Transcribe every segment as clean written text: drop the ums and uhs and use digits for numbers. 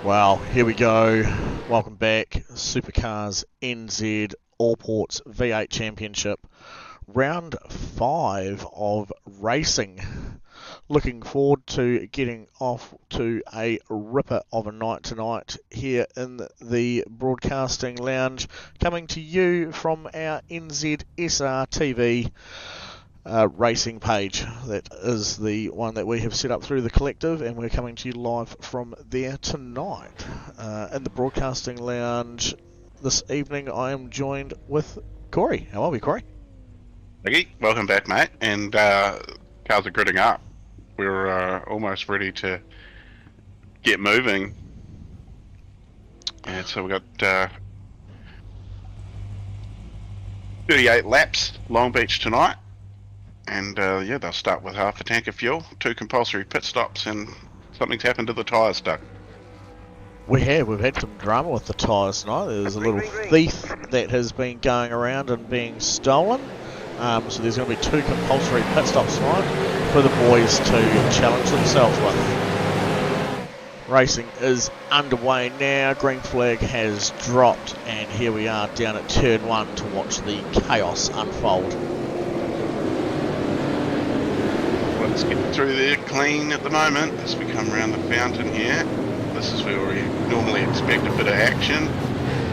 Well, here we go. Welcome back. SuperCars NZ Allports V8 Championship. Round 5 of racing. Looking forward to getting off to a ripper of a night tonight here in the broadcasting lounge. Coming to you from our NZSR TV racing page. That is the one that we have set up through the collective, and we're coming to you live from there tonight. In the broadcasting lounge this evening, I am joined with Corey. How are we, Corey? Mickey, welcome back, mate. And cars are gridding up. We're almost ready to get moving. And so we've got 38 laps, Long Beach tonight. And they'll start with half a tank of fuel, 2 compulsory pit stops, and something's happened to the tyres stuck. We've had some drama with the tyres tonight. There's a little thief that has been going around and being stolen. So there's going to be 2 compulsory pit stops tonight for the boys to challenge themselves with. Racing is underway now. Green flag has dropped, and here we are down at turn 1 to watch the chaos unfold. Let's get through there clean at the moment as we come around the fountain here. This is where we normally expect a bit of action.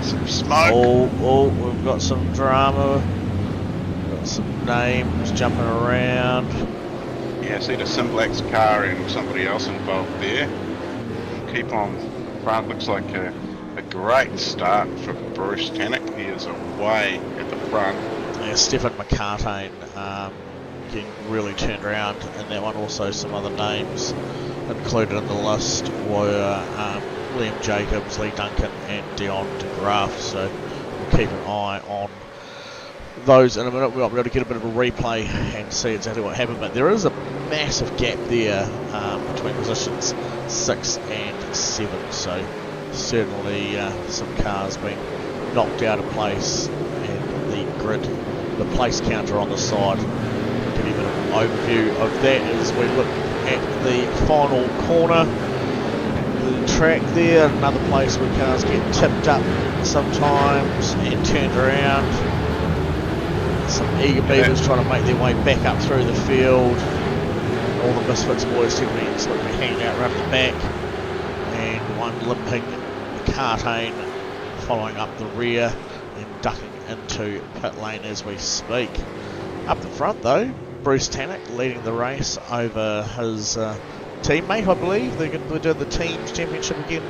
Some smoke. Oh, we've got some drama. Got some names jumping around. Yeah, I see the Simblac's car and somebody else involved there. Keep on front. Looks like a great start for Bruce Tannock. He is away at the front. Yeah, Stefan McCartane getting really turned around in that one. Also some other names included in the list were Liam Jacobs, Lee Duncan and Dion DeGraaf, so we'll keep an eye on those in a minute. We'll be able to get a bit of a replay and see exactly what happened, but there is a massive gap there between positions 6 and 7, so certainly some cars being knocked out of place, and the grid, the place counter on the side. Give you a bit of an overview of that as we look at the final corner. The track there, another place where cars get tipped up sometimes and turned around. Some eager beavers trying to make their way back up through the field. All the Misfits boys seem to be hanging out right at the back, and one limping Cartane following up the rear and ducking into pit lane as we speak. Up the front though, Bruce Tannock leading the race over his teammate, I believe. They're doing the teams championship again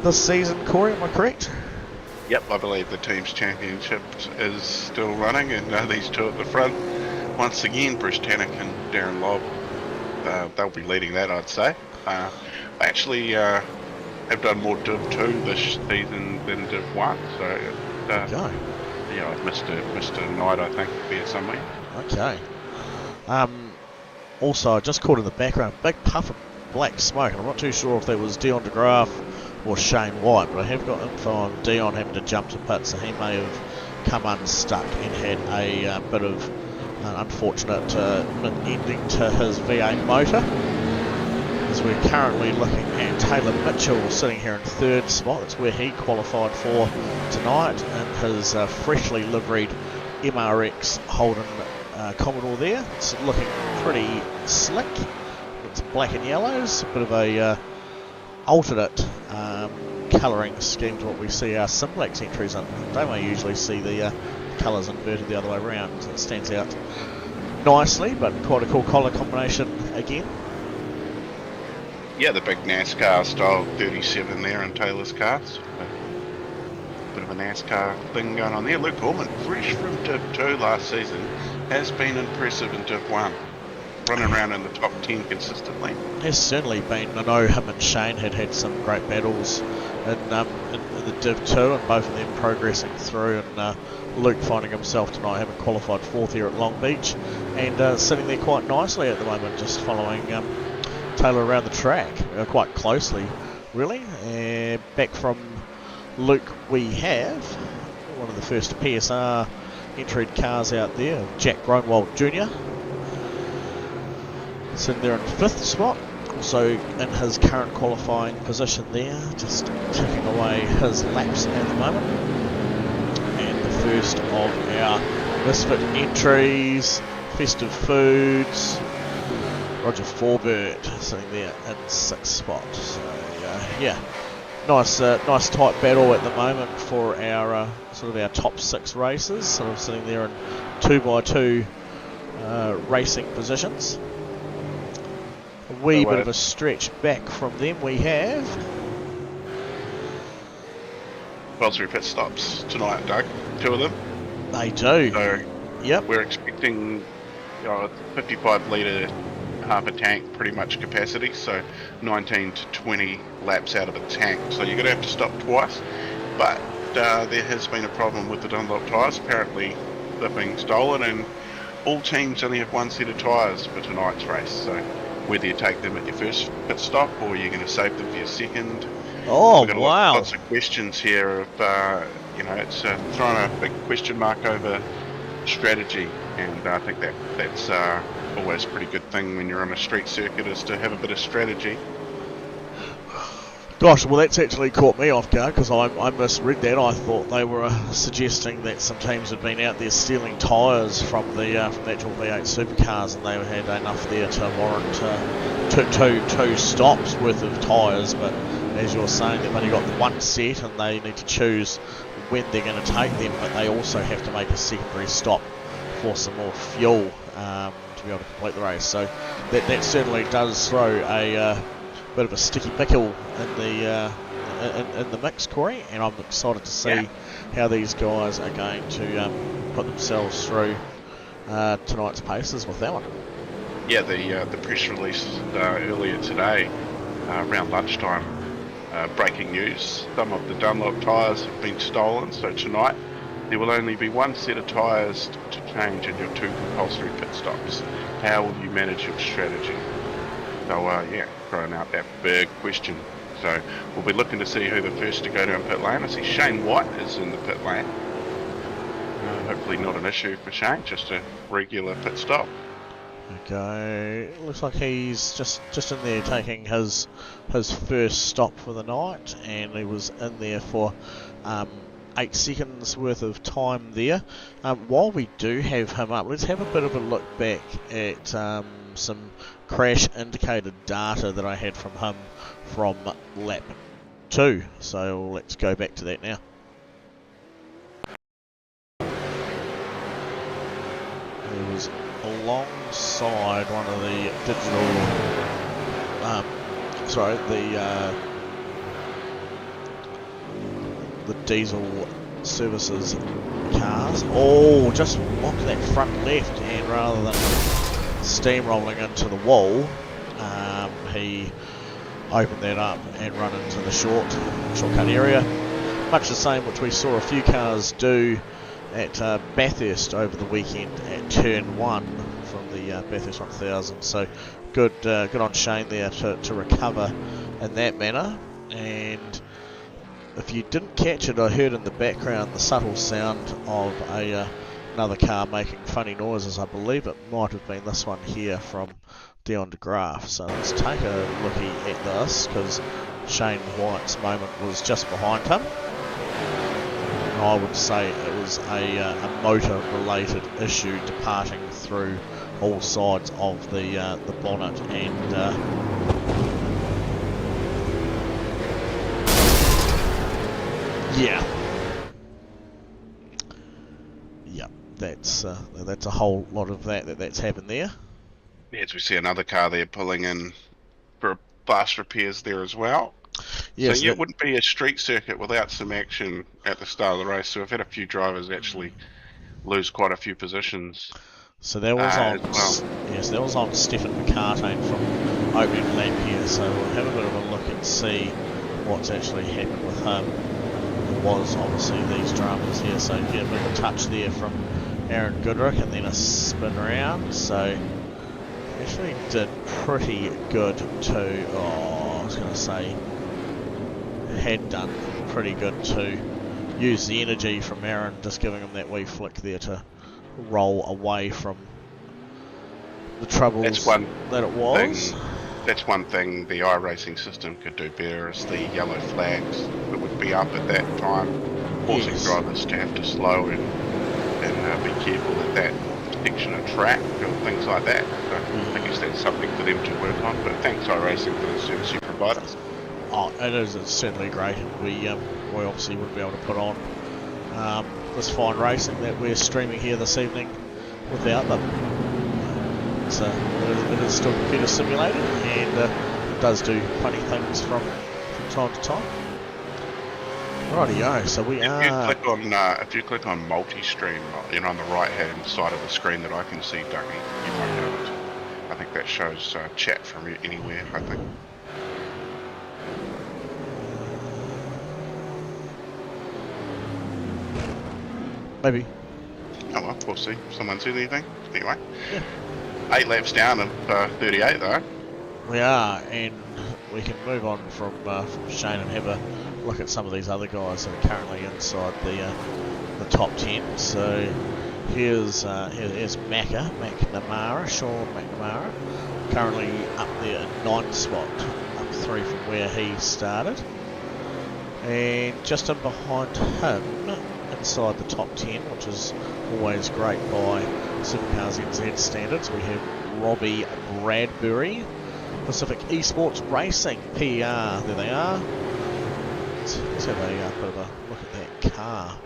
this season. Corey, am I correct? Yep, I believe the team's championship is still running, and these two at the front. Once again, Bruce Tannock and Darren Lobb, they'll be leading that, I'd say. I actually have done more Div 2 this season than Div 1, so yeah, I've missed a night, I think, there somewhere. Okay. Also, I just caught in the background, big puff of black smoke, and I'm not too sure if that was Dion DeGraaf or Shane White, but I have got info on Dion having to jump to pit, so he may have come unstuck and had a bit of an unfortunate ending to his V8 motor. As we're currently looking at Taylor Mitchell sitting here in 3rd spot. That's where he qualified for tonight in his freshly liveried MRX Holden Commodore there. It's looking pretty slick. It's black and yellows, a bit of a alternate colouring scheme to what we see our Simblac's entries in. Don't we usually see the colours inverted the other way around? It stands out nicely, but quite a cool colour combination again. Yeah, the big NASCAR style 37 there in Taylor's car. So bit of a NASCAR thing going on there. Luke Gorman, fresh from Div 2 last season, has been impressive in Div 1. Running around in the top 10 consistently. Has certainly been. I know him and Shane had some great battles in the Div 2, and both of them progressing through, and Luke finding himself tonight having qualified 4th here at Long Beach, and sitting there quite nicely at the moment, just following Taylor around the track quite closely, really. Back from Luke we have one of the first PSR entered cars out there, Jack Grunwald Jr. sitting there in 5th spot. So in his current qualifying position there, just ticking away his laps at the moment. And the first of our Misfit entries, Festive Foods, Roger Forbert sitting there in 6th spot. So yeah, nice tight battle at the moment for our sort of our top 6 races, sort of sitting there in 2x2 racing positions. A wee bit of a stretch back from them we have. Compulsory pit stops tonight, Doug. 2 of them. They do. So yep. We're expecting 55 litre half a tank pretty much capacity, so 19 to 20 laps out of a tank. So you're going to have to stop twice, but there has been a problem with the Dunlop tyres. Apparently they're being stolen, and all teams only have 1 set of tyres for tonight's race. So whether you take them at your first pit stop or you're going to save them for your second. Oh, We've got wow. lots of questions here of, it's throwing a big question mark over strategy, and I think that's always a pretty good thing when you're on a street circuit, is to have a bit of strategy. Gosh, well that's actually caught me off guard, because I misread that. I thought they were suggesting that some teams had been out there stealing tyres from the actual V8 supercars, and they had enough there to warrant two stops worth of tyres. But as you're saying, they've only got the 1 set, and they need to choose when they're going to take them, but they also have to make a secondary stop for some more fuel to be able to complete the race. So that certainly does throw a bit of a sticky pickle in the mix, Corey, and I'm excited to see how these guys are going to put themselves through tonight's paces with that one. Yeah, the press release earlier today, around lunchtime, breaking news: some of the Dunlop tyres have been stolen, so tonight there will only be 1 set of tyres to change in your 2 compulsory pit stops. How will you manage your strategy? So throwing out that big question. So we'll be looking to see who the first to go down pit lane. I see Shane White is in the pit lane. Hopefully not an issue for Shane, just a regular pit stop. Okay, looks like he's just in there taking his first stop for the night, and he was in there for 8 seconds worth of time there. While we do have him up, let's have a bit of a look back at some crash indicated data that I had from him from lap 2. So let's go back to that now. He was alongside one of the digital, the diesel services cars. Oh, just walked that front left, and rather than steamrolling into the wall, he opened that up and run into the shortcut area. Much the same which we saw a few cars do at Bathurst over the weekend at turn 1 from the Bathurst 1000. So good on Shane there to recover in that manner. And if you didn't catch it, I heard in the background the subtle sound of another car making funny noises. I believe it might have been this one here from Dion de Graaf. So let's take a looky at this, because Shane White's moment was just behind him. And I would say it was a motor related issue departing through all sides of the bonnet, and yeah, that's a whole lot of that's happened there. Yeah, as we see another car there pulling in for fast repairs there as well. Yes, so it wouldn't be a street circuit without some action at the start of the race. So we've had a few drivers actually lose quite a few positions. So that was on, yes, that was on Stefan McCartane from opening lap here. So we'll have a bit of a look and see what's actually happened with him. There was obviously these dramas here, so get a bit of a touch there from Aaron Goodrick, and then a spin around. So actually did pretty good too. Oh, I was going to say had done pretty good to use the energy from Aaron, just giving him that wee flick there to roll away from the troubles that it was. that's one thing the iRacing system could do better, is the yellow flags that would be up at that time, forcing Yes. drivers to have to slow and be careful at that section of track or things like that. So I guess that's something for them to work on, but thanks iRacing for the service you provide us. Oh, it is. It's certainly great. We obviously wouldn't be able to put on this fine racing that we're streaming here this evening without them. So it is still computer simulated, and it does do funny things from time to time. Rightio, so we are... If you click on multi-stream, on the right-hand side of the screen that I can see, Dougie, you might be able to. I think that shows chat from anywhere, I think. Maybe. Oh well, we'll see. Someone said anything? Anyway. Yeah. 8 laps down of 38 though. We are, and we can move on from Shane and have a look at some of these other guys that are currently inside the top 10. So here's McNamara, Sean McNamara, currently up there in 9th spot, up 3 from where he started. And just in behind him, inside the top 10, which is always great by SuperCars NZ standards, we have Robbie Bradbury, Pacific Esports Racing, PR. There they are. Let's have a bit of a look at that car.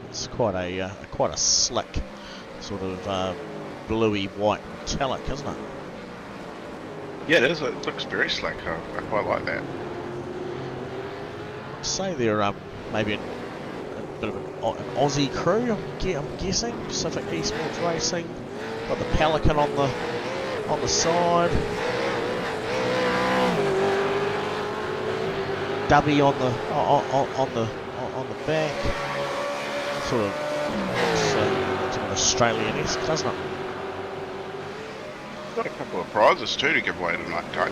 It's quite a slick sort of bluey white metallic, isn't it? Yeah, it is. It looks very slick. I quite like that. I'd say they're maybe a bit of an Aussie crew. I'm guessing Pacific Esports Racing. Got the Pelican on the side. Dubby on the back. Sort of Australian-esque, doesn't it? Got a couple of prizes too to give away tonight, Doug.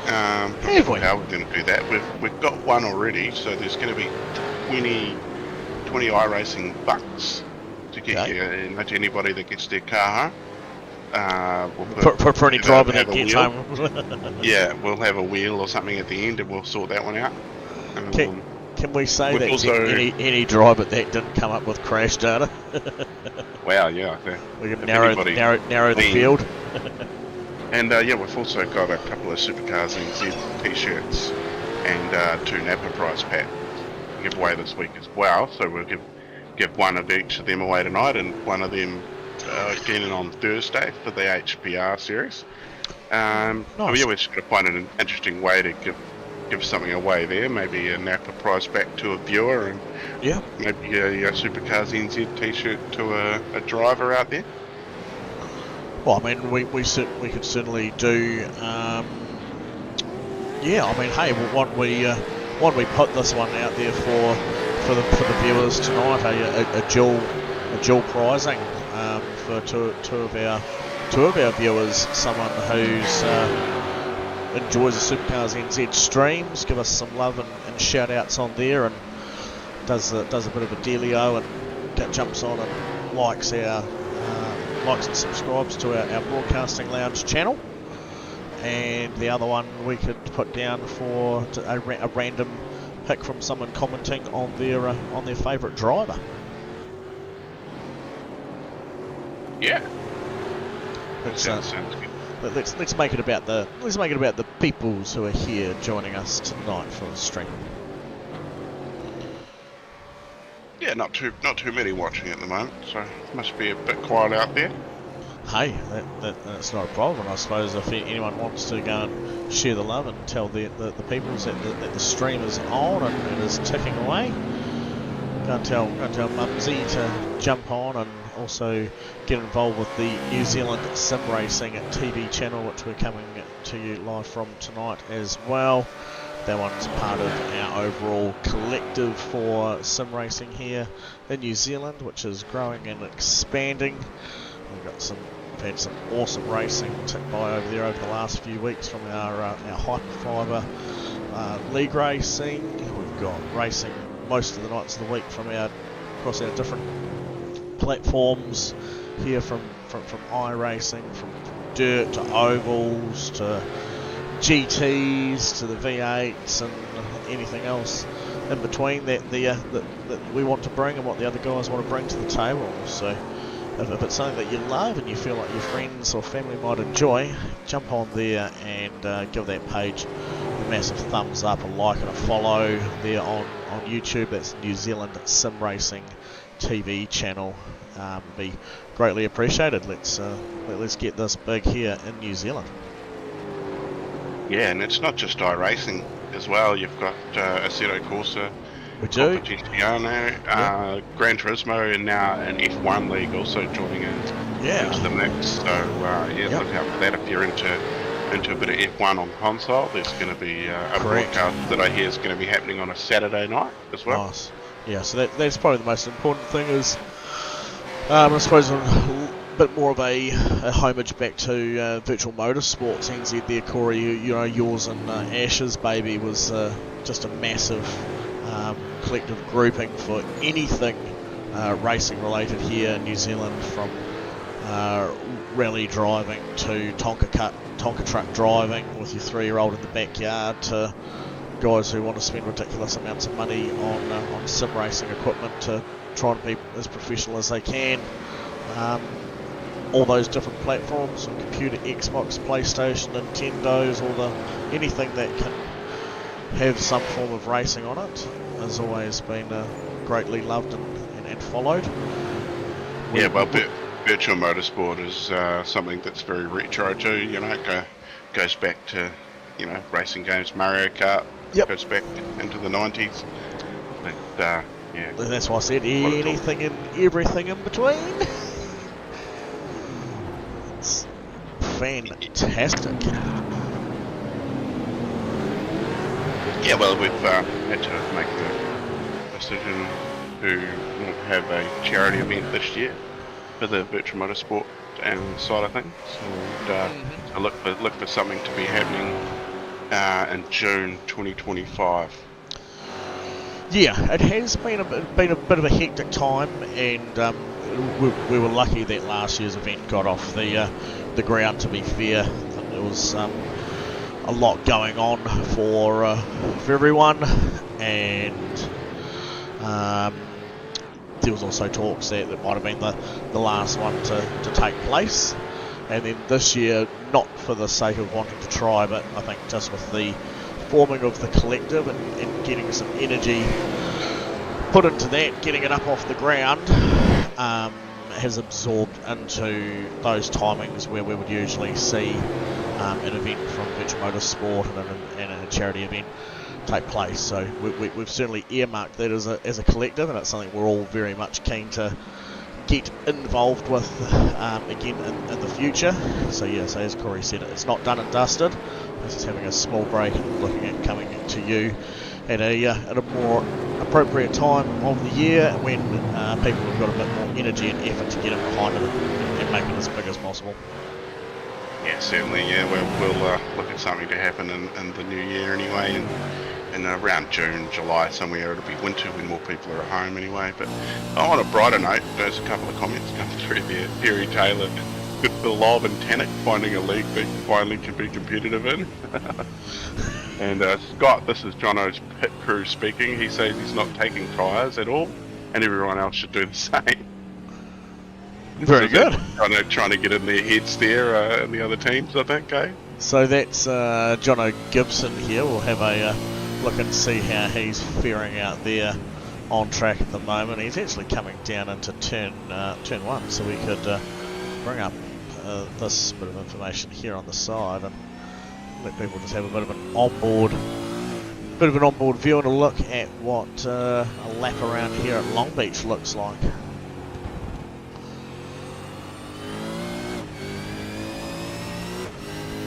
Have we? How we're going to do that? We've got one already, so there's going to be 20 iRacing bucks to get you to anybody that gets their car home. For any driver that gets home. Yeah, we'll have a wheel or something at the end, and we'll sort that one out. Can we say that also, any driver that didn't come up with crash data? Wow, yeah. We can narrow the field. And we've also got a couple of SuperCars NZ t-shirts and 2 Napa prize packs to give away this week as well. So we'll give one of each of them away tonight, and one of them again on Thursday for the HPR series. Nice. We're just going to find an interesting way to give something away there. Maybe a Napa prize back to a viewer, and maybe a SuperCars NZ t-shirt to a driver out there. Well, I mean, we could certainly do. Hey, why don't we put this one out there for the viewers tonight? A dual prizing for two of our viewers. Someone who's enjoys the SuperCars NZ streams, give us some love and shout outs on there, and does a bit of a dealio and jumps on and likes and subscribes to our Broadcasting Lounge channel. And the other one we could put down for a random pick from someone commenting on their favourite driver. Yeah. Sounds good. Let's make it about the peoples who are here joining us tonight for the stream. Yeah, not too many watching at the moment, so it must be a bit quiet out there. Hey, that's not a problem. I suppose if anyone wants to go and share the love and tell the peoples that the stream is on and it is ticking away, go and tell Mumsy to jump on, and also get involved with the New Zealand Sim Racing TV channel, which we're coming to you live from tonight as well. That one's part of our overall collective for sim racing here in New Zealand, which is growing and expanding. We've had some awesome racing ticked by over there over the last few weeks from our Hyperfiber league racing. We've got racing most of the nights of the week across our different platforms here, from iRacing, from dirt to ovals to GTs to the V8s and anything else in between that we want to bring and what the other guys want to bring to the table. So if it's something that you love and you feel like your friends or family might enjoy, jump on there and give that page a massive thumbs up, a like and a follow there on YouTube. That's New Zealand Sim Racing TV channel. Be greatly appreciated. Let's get this big here in New Zealand. Yeah, and it's not just iRacing as well. You've got Assetto Corsa, We do. Competizione, Gran Turismo, and now an F1 league also joining into the mix. So look out for that if you're into a bit of F1 on console. There's going to be a broadcast that I hear is going to be happening on a Saturday night as well. Nice. Yeah, so that's probably the most important thing is, I suppose, a bit more of a homage back to Virtual Motorsports NZ there, Corey. You know, yours and Ash's baby was just a massive collective grouping for anything racing related here in New Zealand, from rally driving to Tonka truck driving with your 3-year-old in the backyard, to guys who want to spend ridiculous amounts of money on sim racing equipment to try and be as professional as they can. All those different platforms, computer, Xbox, PlayStation, Nintendos, anything that can have some form of racing on it has always been greatly loved and followed. Yeah, well, Virtual Motorsport is something that's very retro too. You know, it goes back to racing games, Mario Kart. Yep. Goes back into the 90s. But yeah. That's why I said anything and everything in between. It's fantastic. Yeah, well, we've had to make the decision to have a charity event this year for the Virtual Motorsport and side of things, and I look for something to be happening in June 2025. Yeah, it has been a bit of a hectic time, and we were lucky that last year's event got off the ground. To be fair, there was a lot going on for everyone, and there was also talks that might have been the last one to take place. And then this year, not for the sake of wanting to try, but I think just with the forming of the collective and getting some energy put into that, getting it up off the ground, has absorbed into those timings where we would usually see an event from Virtual Motorsport and a charity event take place. So we've certainly earmarked that as a collective, and it's something we're all very much keen to get involved with again in the future. So as Corey said, it's not done and dusted. It's just having a small break and looking at coming to you at a more appropriate time of the year when people have got a bit more energy and effort to get in behind it and make it as big as possible. Yeah, certainly. Yeah, we'll look at something to happen in the new year anyway, and around June, July, somewhere it'll be winter when more people are at home anyway. But on a brighter note, there's a couple of comments coming through there. Terry Taylor, good for Lob and Tannick finding a league they finally can be competitive in. And Scott, this is Jono's pit crew speaking. He says he's not taking tyres at all, and everyone else should do the same. Very good. Trying to get in their heads there, and the other teams, I think, eh? So that's Jono Gibson here. We'll have a look and see how he's faring out there on track at the moment. He's actually coming down into turn 1, so we could bring up this bit of information here on the side and let people just have a bit of an onboard view and a look at what a lap around here at Long Beach looks like.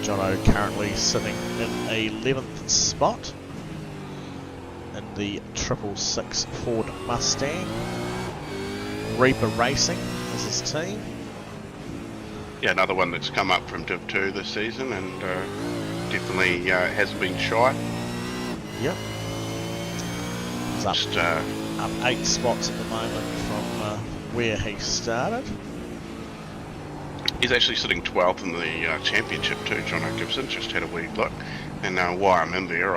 Jono currently sitting in 11th spot in the 666 Ford Mustang. Reaper Racing is his team. Yeah, another one that's come up from Div 2 this season, and definitely hasn't been shy. Yep. He's up 8 spots at the moment from where he started. He's actually sitting 12th in the championship too, Jono Gibson. Just had a wee look. And while I'm in there,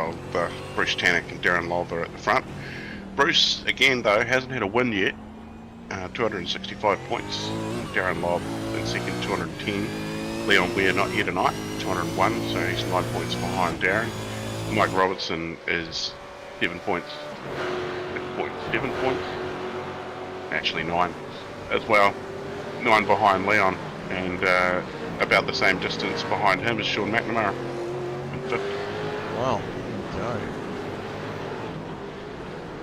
Bruce Tannock and Darren Lobb are at the front. Bruce, again though, hasn't had a win yet. 265 points. Darren Lobb in second, 210. Leon Weir not here tonight, 201, so he's 9 points behind Darren. Mike Robertson is 7 points. 7 points? Actually 9 as well. 9 behind Leon, and about the same distance behind him is Sean McNamara. Wow, go.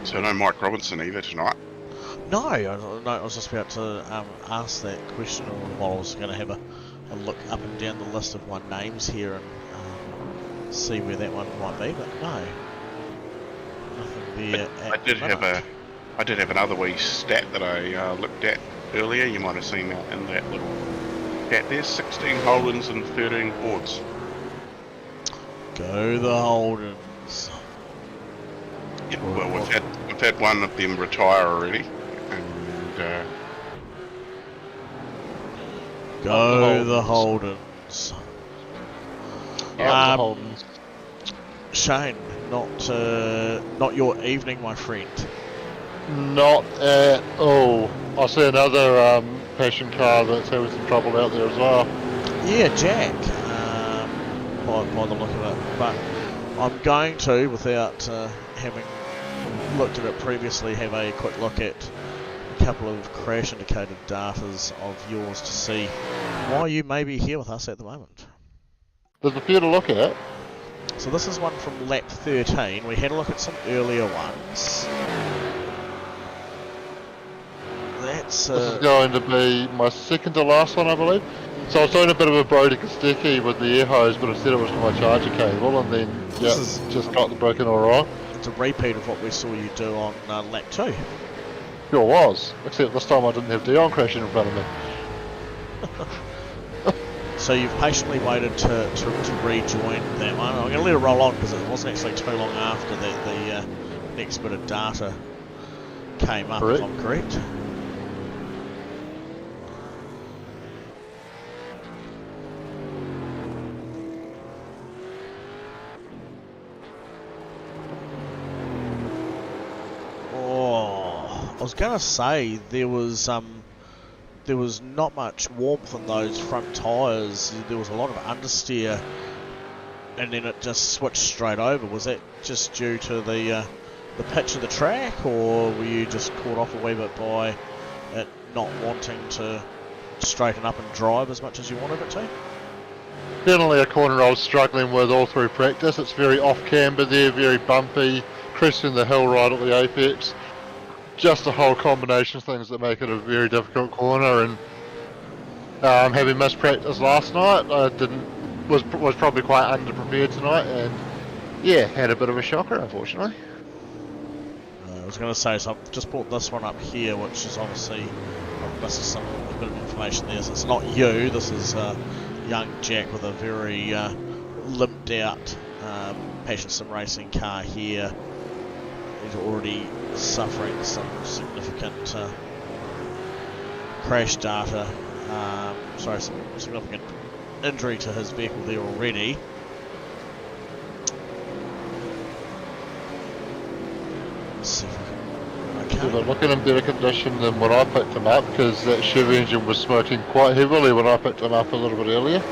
So no Mike Robinson either tonight. No, I was just about to ask that question while I was going to have a look up and down the list of my names here and see where that one might be, but no. Nothing there. I did have another wee stat that I looked at earlier. You might have seen that in that little stat there. 16 Holdens and 13 Fords. Go the Holdens. Yeah, well, we've had one of them retire already, and go the Holdens. Yeah, the Holdens. Shane, not your evening, my friend. Not at all. I see another passion car that's having some trouble out there as well. Yeah, Jack, by the look of it. But I'm going to, without having looked at it previously, have a quick look at a couple of crash indicated datas of yours to see why you may be here with us at the moment. There's a few to look at. So this is one from lap 13. We had a look at some earlier ones. That's This is going to be my second to last one, I believe. So I was doing a bit of a Brody Kostecki with the air hose, but instead it was for my charger cable, and then just got the broken all wrong. It's a repeat of what we saw you do on lap 2. Sure was, except this time I didn't have Dion crashing in front of me. So you've patiently waited to rejoin that one. I'm going to let it roll on because it wasn't actually too long after that the next bit of data came up, Correct. if I'm correct. I was going to say there was not much warmth in those front tyres. There was a lot of understeer, and then it just switched straight over. Was that just due to the pitch of the track, or were you just caught off a wee bit by it not wanting to straighten up and drive as much as you wanted it to? Definitely a corner I was struggling with all through practice. It's very off camber there, very bumpy, cresting the hill right at the apex. Just a whole combination of things that make it a very difficult corner, and having missed practice last night, I was probably quite underprepared tonight, and yeah, had a bit of a shocker, unfortunately. I was going to say, so I've just brought this one up here, which is obviously this is a bit of information there. So it's not you. This is young Jack with a very limped out Passion Sim racing car here. He's already suffering some significant crash data, some significant injury to his vehicle there already. Let's see if I can... Okay. They're looking in better condition than when I picked him up, because that Chevy engine was smoking quite heavily when I picked him up a little bit earlier.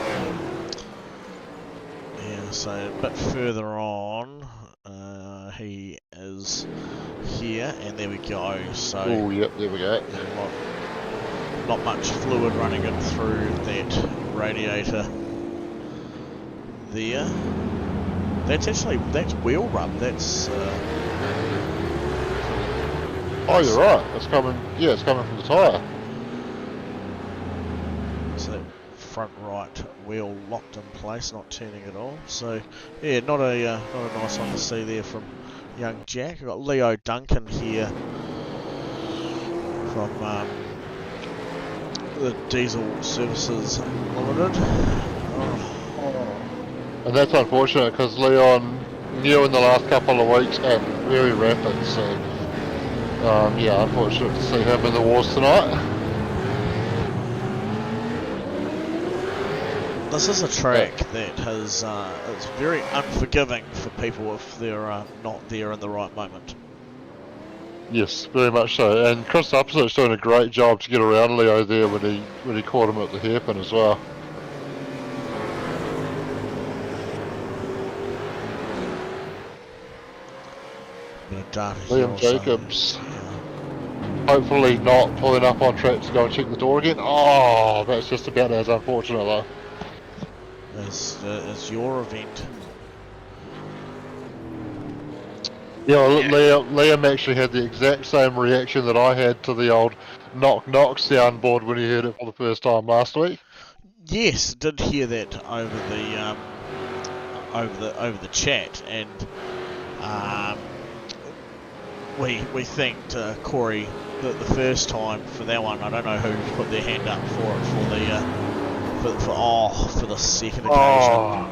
Yeah, so a bit further on, he is here, and there we go. So, oh, yep, there we go. Not much fluid running in through that radiator there. That's wheel rub. That's Oh, you're right. It's coming. Yeah, it's coming from the tyre. so that front right wheel locked in place, not turning at all. So yeah, not a nice one to see there from young Jack. We've got Leo Duncan here from the Diesel Services Limited. And that's unfortunate because Leon new in the last couple of weeks and very rapid. So yeah, unfortunate to see him in the wars tonight. This is a track that has it's very unforgiving for people if they're not there in the right moment. Yes, very much so. And Chris Upsit's doing a great job to get around Leo there when he caught him at the hairpin as well. Liam Jacobs. Hopefully not pulling up on track to go and check the door again. Oh, that's just about as unfortunate though. It's your event. Yeah, well, Liam actually had the exact same reaction that I had to the old knock knock soundboard when he heard it for the first time last week. Yes, did hear that over the chat, and we thanked Corey the first time for that one. I don't know who put their hand up for it for the second occasion.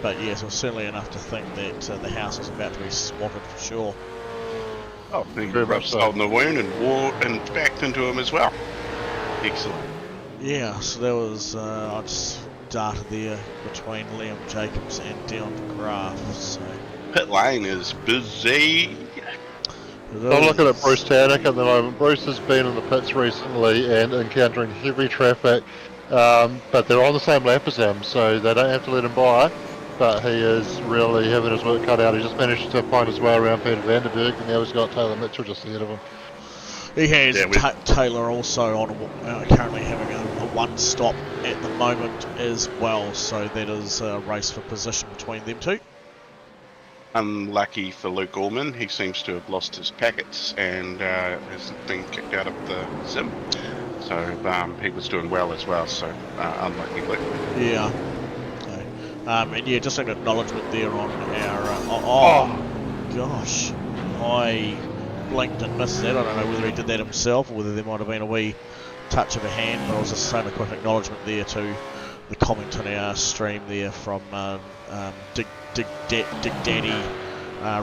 But yes, it was certainly enough to think that the house was about to be swatted for sure. Oh, he rubbed salt in the wound and backed into him as well. Excellent. Yeah, so there was I just darted there between Liam Jacobs and Dion Graff. So Pit lane is busy. I'm looking at Bruce Tannock at the moment. Bruce has been in the pits recently and encountering heavy traffic, but they're on the same lap as him, so they don't have to let him by. But he is really having his work cut out. He just managed to find his way around Peter Vanderberg, and now he's got Taylor Mitchell just ahead of him. He has. Taylor also on currently having a one stop at the moment as well, so that is a race for position between them two. Unlucky for Luke Allman, he seems to have lost his packets and has been kicked out of the sim. So he was doing well as well, so unlucky Luke. Yeah. And yeah, just an acknowledgement there on our... gosh. I blinked and missed that. I don't know whether he did that himself or whether there might have been a wee touch of a hand, but I was just saying a quick acknowledgement there to the comment on our stream there from Dig Daddy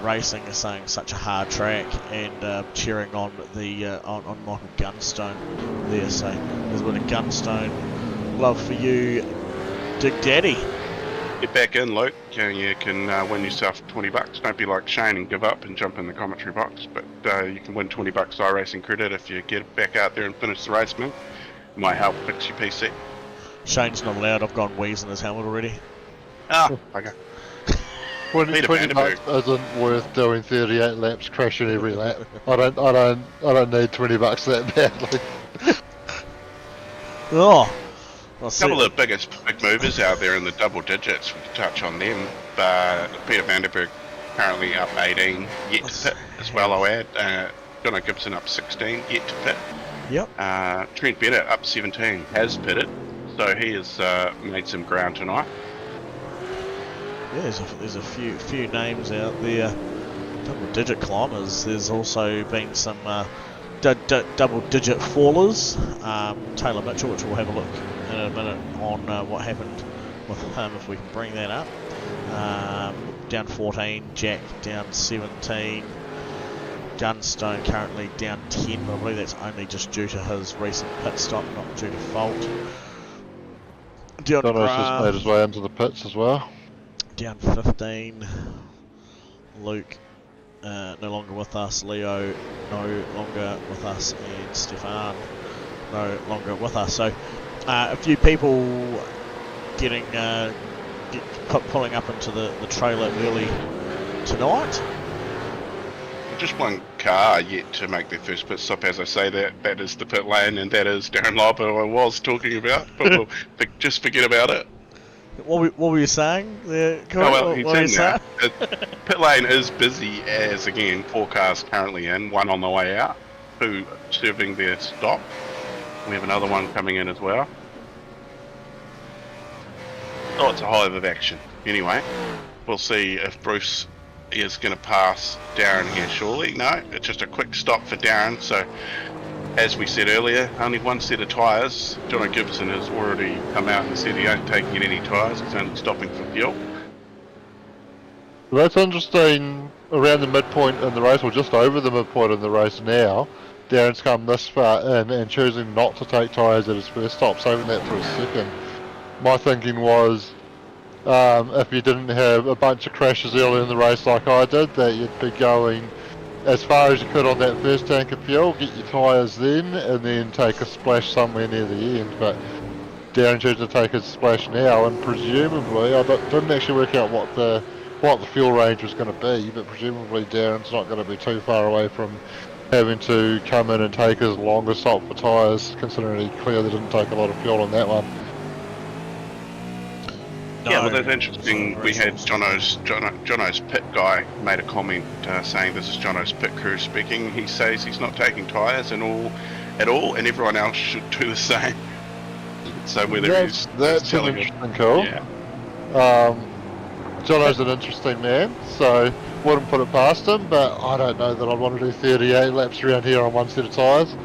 Racing is saying such a hard track, and cheering on the on Michael Gunstone there. So there's a bit of Gunstone love for you, Dig Daddy. Get back in, Luke. You can win yourself $20. Don't be like Shane and give up and jump in the commentary box. But you can win $20 iRacing credit if you get back out there and finish the race, man. It might help fix your PC. Shane's not allowed. I've gone wheeze in his helmet already. Okay. $20 isn't worth doing 38 laps, crashing every lap. I don't need $20 that badly. A couple of big movers out there in the double digits. We can touch on them. Peter Vanderberg currently up 18, yet to pit as well. I'll add. Jono Gibson up 16, yet to pit. Yep. Trent Bennett up 17, has pitted, so he has made some ground tonight. Yeah, there's a few names out there, double-digit climbers. There's also been some double-digit fallers. Taylor Mitchell, which we'll have a look in a minute on what happened with him, if we can bring that up. Down 14, Jack down 17, Gunstone currently down 10, but I believe that's only just due to his recent pit stop, not due to fault. Dono's just made his way into the pits as well. Down 15, Luke no longer with us, Leo no longer with us, and Stefan no longer with us. So a few people pulling up into the trailer early tonight. Just one car yet to make their first pit stop. As I say, that is the pit lane, and that is Darren Lobb, who I was talking about, but we'll just forget about it. What were you saying there, Corey? Oh, well, he's in now. Pit lane is busy as, again, 4 cars currently in, 1 on the way out, 2 serving their stop. We have another one coming in as well. Oh, it's a hive of action. Anyway, we'll see if Bruce is going to pass Darren here shortly. No, it's just a quick stop for Darren, so... As we said earlier, only one set of tyres. Jono Gibson has already come out and said he ain't taking any tyres, he's only stopping for fuel. Well, that's interesting. Around the midpoint in the race, or just over the midpoint in the race now, Darren's come this far in and choosing not to take tyres at his first stop, saving that for a second. my thinking was, if you didn't have a bunch of crashes early in the race like I did, that you'd be going as far as you could on that first tank of fuel, get your tyres then, and then take a splash somewhere near the end. But Darren chose to take a splash now, and presumably, didn't actually work out what the fuel range was going to be, but presumably Darren's not going to be too far away from having to come in and take his longer stop for tyres, considering he clearly didn't take a lot of fuel on that one. Yeah, well, that's interesting. We had Jono's pit guy made a comment saying this is Jono's pit crew speaking. He says he's not taking tyres at all, and everyone else should do the same. So whether that's an interesting call. Yeah. Jono's an interesting man, so wouldn't put it past him, but I don't know that I'd want to do 38 laps around here on one set of tyres.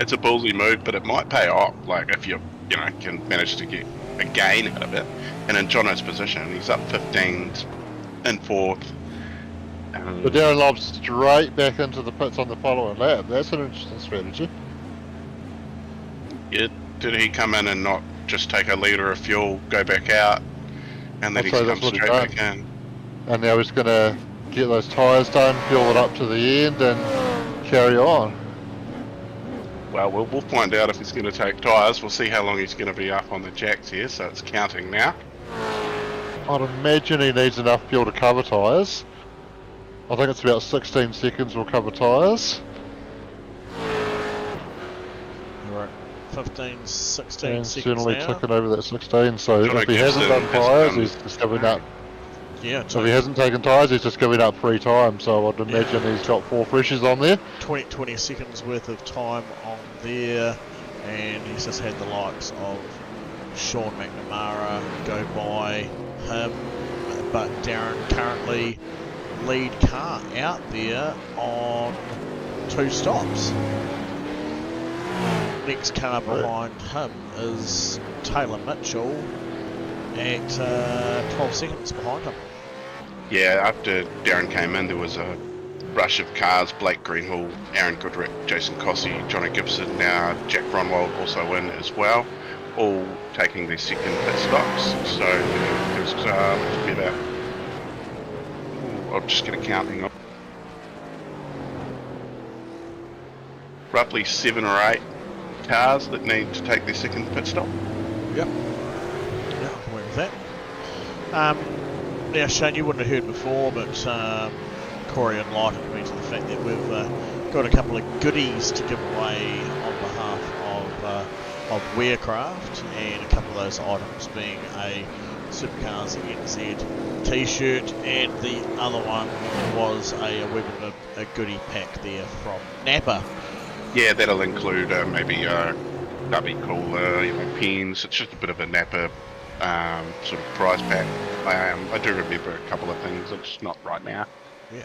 It's a ballsy move, but it might pay off. Like if you can manage to get a gain out of it. And in Jono's position, he's up 15th in 4th. But Darren Lobb's straight back into the pits on the following lap. That's an interesting strategy. Yeah, did he come in and not just take a litre of fuel, go back out, and then he's come straight back in? And now he's going to get those tyres done, fuel it up to the end, and carry on. Well, we'll find out if he's going to take tyres. We'll see how long he's going to be up on the jacks here, so it's counting now. I'd imagine he needs enough fuel to cover tyres. I think it's about 16 seconds will cover tyres. Right, 15, 16 and seconds certainly now. ticking over that 16, so Jono if he hasn't done tyres, he's just giving up. Yeah, So if he hasn't taken tyres, he's just giving up 3 times, so I'd imagine he's got 4 freshes on there. 20 seconds worth of time on there, and he's just had the likes of Sean McNamara go by him, but Darren currently lead car out there on 2 stops. Next car behind him is Taylor Mitchell at 12 seconds behind him. Yeah, after Darren came in, there was a rush of cars. Blake Greenhall, Aaron Goodrick, Jason Cossey, Johnny Gibson, now Jack Ronwald also in as well, all taking their second pit stops. So there's must be about, I'll just get a counting on. Roughly 7 or 8 cars that need to take their second pit stop. Yep. Yeah, I can work with that. Now, Shane, you wouldn't have heard before, but Corey enlightened me to the fact that we've got a couple of goodies to give away on behalf of Wearcraft, and a couple of those items being a SuperCars NZ t-shirt, and the other one was a goodie pack there from Napa. Yeah, that'll include maybe cubby cooler, pens. It's just a bit of a Napa sort of prize pack. I do remember a couple of things. It's not right now. Yeah.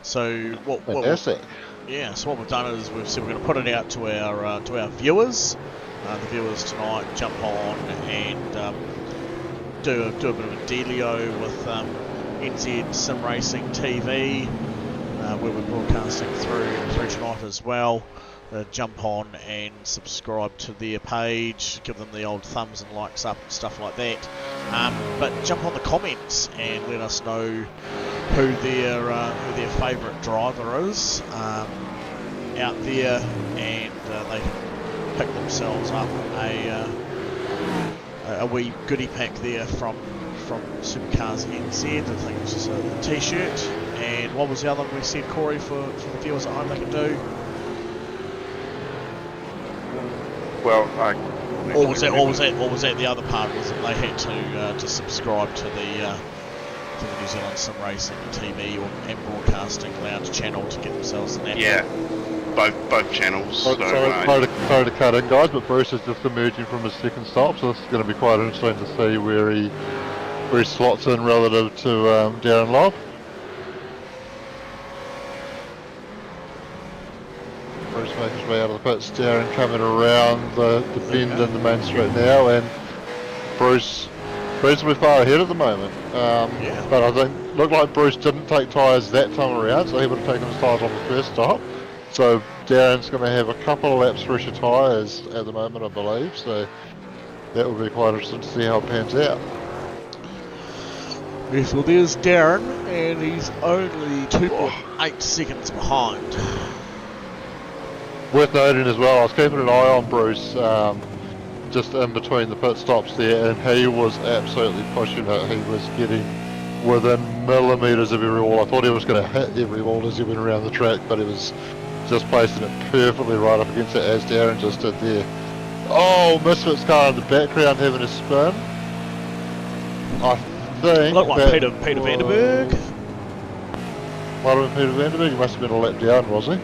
So what we've done is we've said we're going to put it out to our viewers. The viewers tonight jump on and do a bit of a dealio with NZ Sim Racing TV, where we're broadcasting through tonight as well. Jump on and subscribe to their page, give them the old thumbs and likes up and stuff like that. But jump on the comments and let us know who their favourite driver is out there, and they can pick themselves up a wee goodie pack there from SuperCars NZ. I think it's just a t-shirt. And what was the other one we said, Corey, for the viewers at home they can do? Well, or was that the other part? Was that they had to subscribe to the New Zealand Sim Racing TV and Broadcasting Lounge channel to get themselves an app? Yeah, both channels. Sorry to cut in, guys, but Bruce is just emerging from his second stop, so this is going to be quite interesting to see where he slots in relative to Darren Lobb. Bruce making his way out of the pits. Darren coming around the bend in the main straight now, and Bruce reasonably far ahead at the moment. But I think looked like Bruce didn't take tyres that time around, so he would have taken his tyres on the first stop. So Darren's going to have a couple of laps fresh of tyres at the moment, I believe. So that would be quite interesting to see how it pans out. Yes, well, there's Darren, and he's only 2.8 seconds behind. Worth noting as well, I was keeping an eye on Bruce just in between the pit stops there, and he was absolutely pushing it. He was getting within millimetres of every wall. I thought he was going to hit every wall as he went around the track, but he was just placing it perfectly right up against it, as Darren just did there. Oh, Misfit's car in the background having a spin. I think Looked like Peter Vanderberg. Might have been Peter Vanderberg. He must have been a lap down, was he?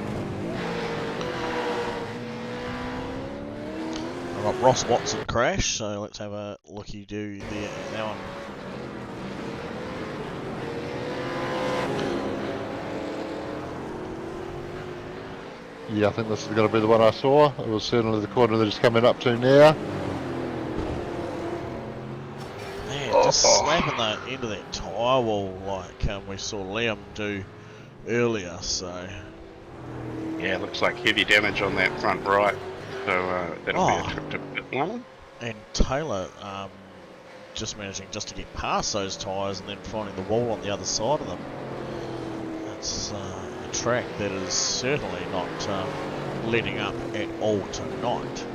Right, Ross Watson crash, so let's have a looky-do there at that one. Yeah, I think this is going to be the one I saw. It was certainly the corner that he's coming up to now. Man, just slapping the end of that tyre wall like we saw Liam do earlier, so... Yeah, looks like heavy damage on that front right. So that'll be a trip to pit one. And Taylor just managing just to get past those tyres and then finding the wall on the other side of them. That's a track that is certainly not letting up at all tonight.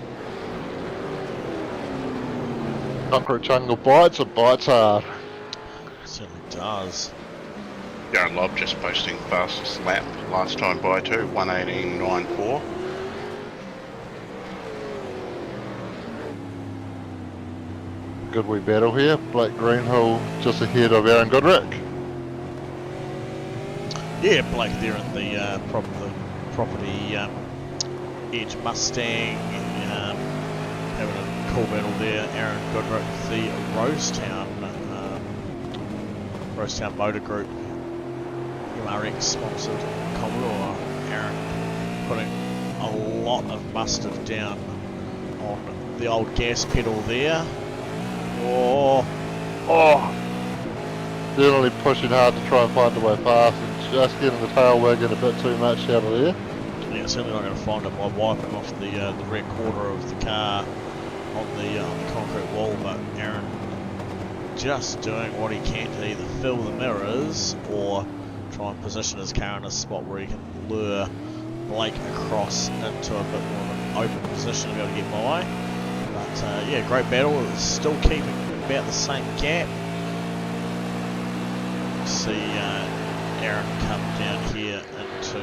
Concrete jungle bites, it bites hard. Certainly does. Darren Lobb just posting fastest lap last time by too, 1:18.94. Good wee battle here. Blake Greenhill just ahead of Aaron Goodrick. Yeah, Blake there in the property Edge Mustang, having a cool battle there. Aaron Goodrick, the Rosetown Motor Group MRX sponsored Commodore. Aaron putting a lot of mustard down on the old gas pedal there. Oh, Certainly pushing hard to try and find a way past and just getting the tail wagging a bit too much out of there. yeah, certainly not going to find it by wiping off the rear quarter of the car on the concrete wall, but Aaron just doing what he can to either fill the mirrors or try and position his car in a spot where he can lure Blake across into a bit more of an open position to be able to get by. But yeah, great battle. It's still keeping about the same gap. See Aaron come down here into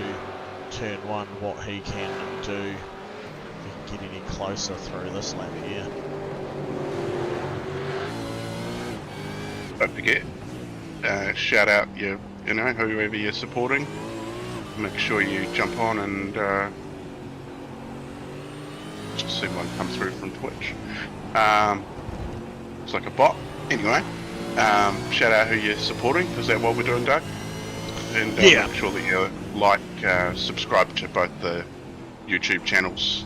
turn one, what he can do if he can get any closer through this lap here. Don't forget, shout out whoever you're supporting. Make sure you jump on and just see one come through from Twitch. It's like a bot. Anyway, shout out who you're supporting. Is that what we're doing, Doug? And yeah. Make sure that you subscribe to both the YouTube channels.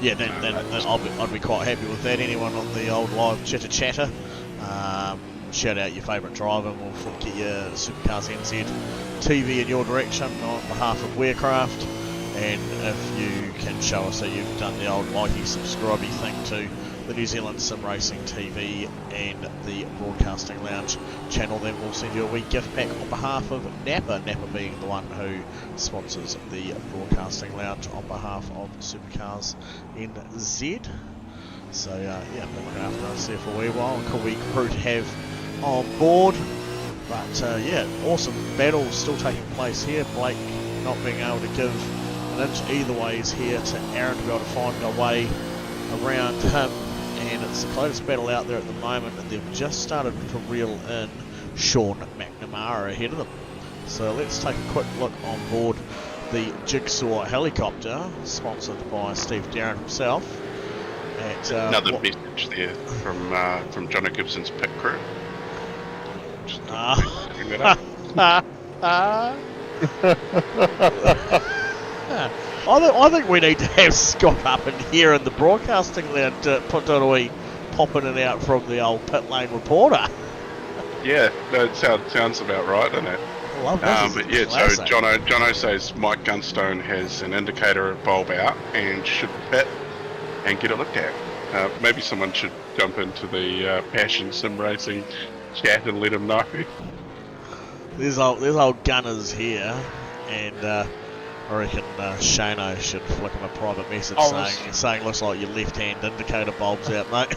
Yeah, then I'd be quite happy with that. Anyone on the old live chatter. Shout out your favourite driver, and we'll get your SuperCars NZ TV in your direction on behalf of Wearcraft. And if you can show us that you've done the old likey subscribey thing to the New Zealand Sim Racing TV and the Broadcasting Lounge channel, then we'll send you a wee gift pack on behalf of Napa being the one who sponsors the Broadcasting Lounge on behalf of SuperCars NZ. So yeah, been looking after us there for a wee while. Cool wee crew to have on board. But yeah, awesome battle still taking place here. Blake not being able to give an inch either ways here to Aaron to be able to find a way around him. And it's the closest battle out there at the moment, and they've just started to reel in Sean McNamara ahead of them. So let's take a quick look on board the Jigsaw helicopter, sponsored by Steve Darren himself. At, Another message there from Jono Gibson's pit crew. Just bring that up. I think we need to have Scott up in here in the broadcasting lounge to put on a wee pop in and out from the old pit lane reporter. Yeah, that sounds about right, doesn't it? I love this. But yeah, so Jono says Mike Gunstone has an indicator bulb out and should pit and get it looked at. Maybe someone should jump into the Passion Sim Racing chat and let them know. There's old Gunners here, and I reckon Shano should flick him a private message saying looks like your left hand indicator bulb's out, mate.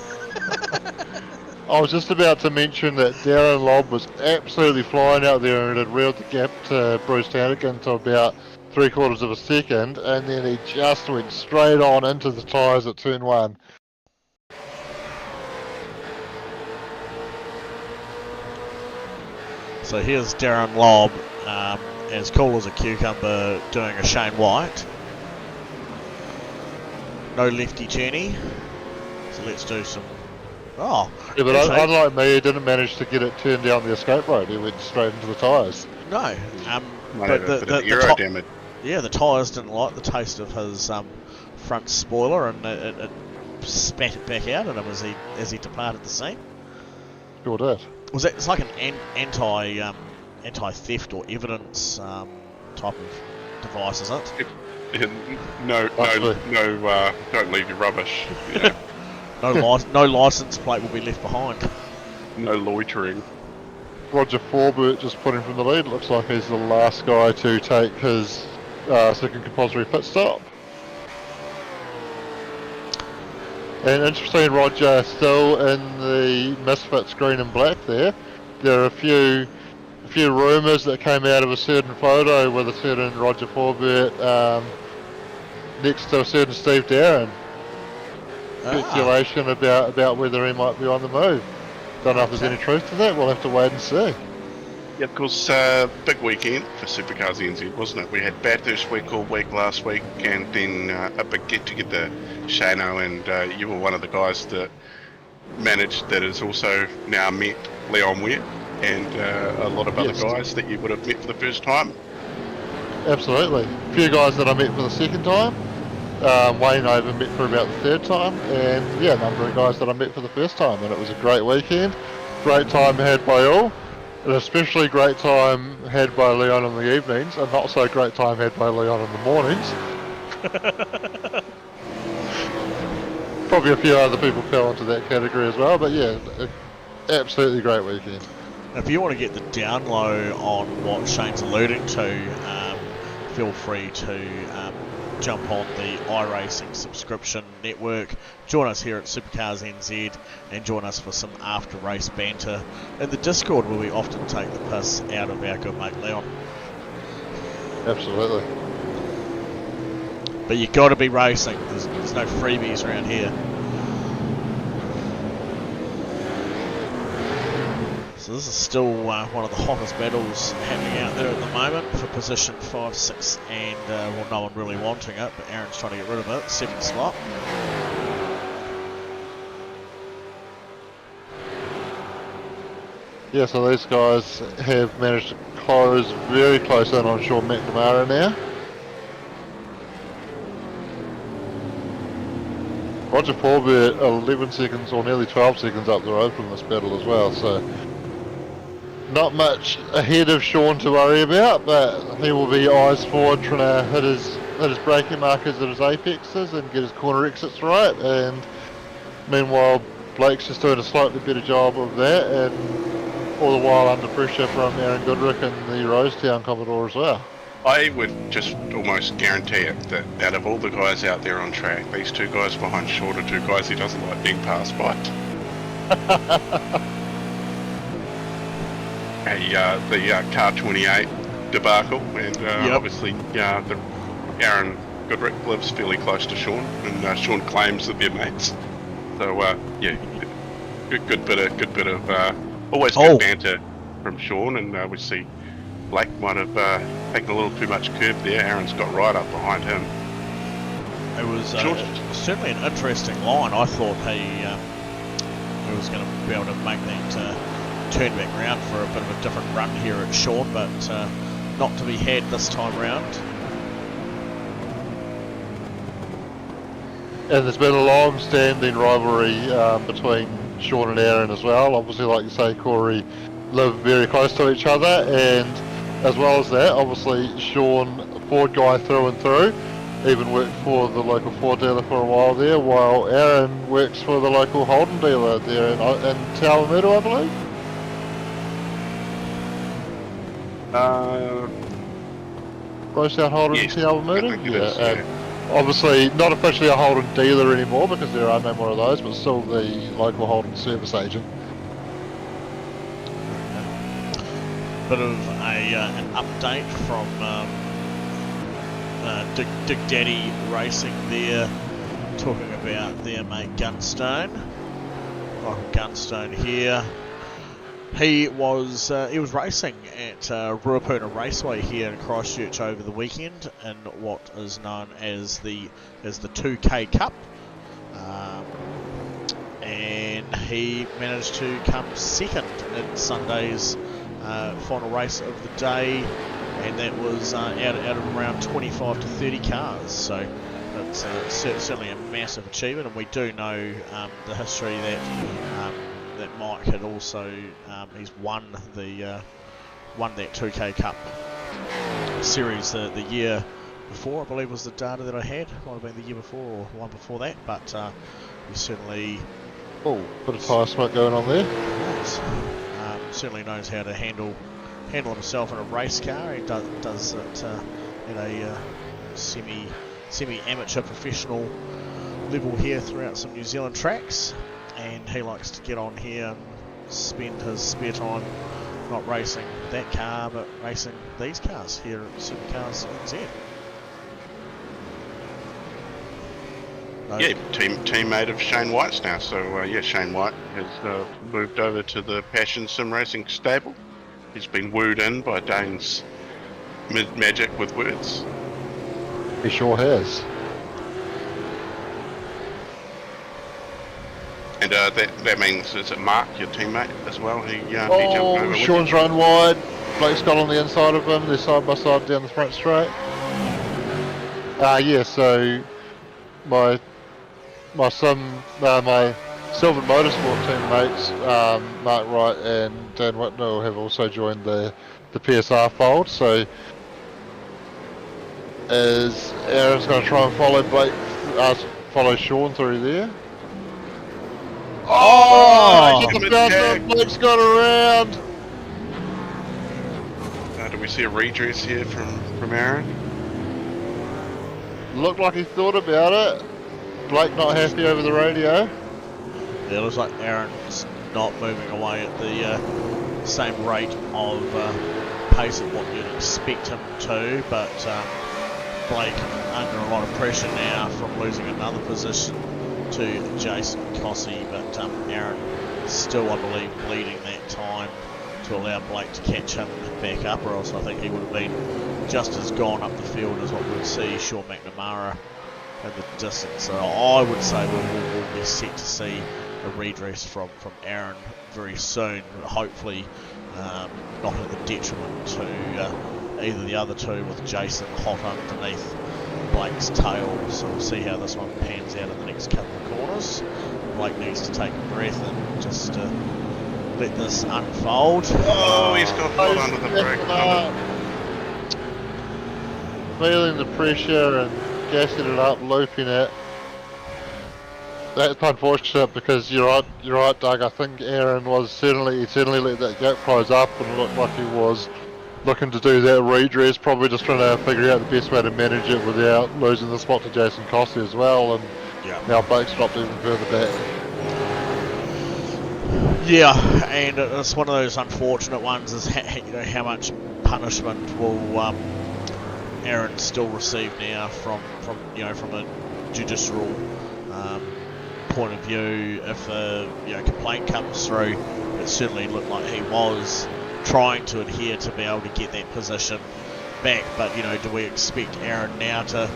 I was just about to mention that Darren Lobb was absolutely flying out there and had reeled the gap to Bruce Tannigan to about 3/4 of a second, and then he just went straight on into the tyres at turn 1. So here's Darren Lobb, as cool as a cucumber, doing a Shane White. No lefty turny. So let's do some... Oh, yeah, but unlike me, he didn't manage to get it turned down the escape road. He went straight into the tyres. No, but the damage. Yeah, the tyres didn't like the taste of his front spoiler, and it spat it back out at him as he departed the scene. Sure did. Was that? It's like an anti-theft or evidence type of device, is it? No, don't leave your rubbish. Yeah. No license plate will be left behind. No loitering. Roger Forbert just put him from the lead. Looks like he's the last guy to take his second compulsory pit stop. And interesting, Roger still in the Misfits green and black there. There are a few rumours that came out of a certain photo with a certain Roger Forbert next to a certain Steve Darren. Speculation about whether he might be on the move. Don't know if there's any truth to that. We'll have to wait and see. Yeah, of course, big weekend for SuperCars NZ, wasn't it? We had Bathurst week all week last week, and then a big get-together, Shano, and you were one of the guys that managed that has also now met Leon Ware and a lot of other guys that you would have met for the first time. Absolutely. A few guys that I met for the second time. Wayne I even met for about the third time, and yeah, a number of guys that I met for the first time, and it was a great weekend. Great time had by all. An especially great time had by Leon in the evenings, and not so great time had by Leon in the mornings. Probably a few other people fell into that category as well, but yeah, absolutely great weekend. If you want to get the down low on what Shane's alluding to, feel free to jump on the iRacing subscription network, join us here at SuperCars NZ, and join us for some after race banter in the Discord, where we often take the piss out of our good mate Leon. Absolutely. But you got to be racing. There's no freebies around here. So this is still one of the hottest battles happening out there at the moment for position 5, 6, and well, no one really wanting it, but Aaron's trying to get rid of it. 7th slot. Yeah, so these guys have managed to close very close in on Sean McNamara now. Roger Forbert 11 seconds or nearly 12 seconds up the road from this battle as well, so not much ahead of Sean to worry about, but he will be eyes forward trying to hit his braking markers at his apexes and get his corner exits right, and meanwhile Blake's just doing a slightly better job of that, and all the while under pressure from Aaron Goodrick and the Rosetown Commodore as well. I would just almost guarantee it that out of all the guys out there on track, these two guys behind Sean are two guys he doesn't like being passed by. The Car 28 debacle, and obviously the Aaron Goodrick lives fairly close to Sean, and Sean claims that they're mates. So yeah, good bit of always good banter from Sean, and we see Blake might have taken a little too much curb there. Aaron's got right up behind him. It was certainly an interesting line. I thought he was going to be able to make that turn back round for a bit of a different run here at Sean, but not to be had this time round. And there's been a long-standing rivalry between Sean and Aaron as well. Obviously, like you say, Corey live very close to each other, and as well as that, obviously Sean, Ford guy through and through, even worked for the local Ford dealer for a while there, while Aaron works for the local Holden dealer there in Tawamutu, I believe. Rosedown Holden Yes, in I Tawamutu? think it is, yeah. Obviously, not officially a Holden dealer anymore because there are no more of those, but still the local Holden service agent. Bit of an update from Dick Daddy Racing there, talking about their mate Gunstone. Michael Gunstone here. He was racing at Ruapuna Raceway here in Christchurch over the weekend in what is known as the 2K Cup, and he managed to come second in Sunday's final race of the day, and that was out of around 25 to 30 cars. So it's certainly a massive achievement, and we do know the history that Mike had also he's won that 2K Cup series the year before, I believe was the data that I had. Might have been the year before or one before that, but he certainly bit of tyre smoke going on there. Certainly knows how to handle himself in a race car. He does it at a semi-amateur professional level here throughout some New Zealand tracks, and he likes to get on here and spend his spare time not racing that car but racing these cars here at SuperCars NZ. Yeah, teammate of Shane White's now. So Shane White has moved over to the Passion Sim Racing stable. He's been wooed in by Dane's magic with words. He sure has. And that means, is it Mark, your teammate, as well? He jumped over with Sean's you? run wide. Blake's got on the inside of him. They're side by side down the front straight. So my Sylvan Motorsport teammates, Mark Wright and Dan Whitnell, have also joined the PSR fold. So as Aaron's going to try and follow Sean through there. Blake's got around. Do we see a redress here from Aaron? Looked like he thought about it. Blake not happy over the radio. Yeah, it looks like Aaron's not moving away at the same rate of pace of what you'd expect him to, but Blake under a lot of pressure now from losing another position to Jason Cossey, but Aaron still, I believe, bleeding that time to allow Blake to catch him back up, or else I think he would have been just as gone up the field as what we would see Sean McNamara in the distance. So I would say we'll be set to see a redress from Aaron very soon, hopefully not at the detriment to either the other two, with Jason hot underneath Blake's tail. So we'll see how this one pans out in the next couple of corners. Blake needs to take a breath and just let this unfold. Oh, he's got caught under the brake. Feeling the pressure and gassing it up, looping it. That's unfortunate because you're right, Doug. I think Aaron was certainly let that gap close up, and it looked like he was looking to do that redress, probably just trying to figure out the best way to manage it without losing the spot to Jason Cossey as well. And now Blake's dropped even further back. Yeah, and it's one of those unfortunate ones. Is how much punishment will Aaron still receive now from a judicial point of view? If a complaint comes through, it certainly looked like he was trying to adhere to be able to get that position back. But do we expect Aaron now to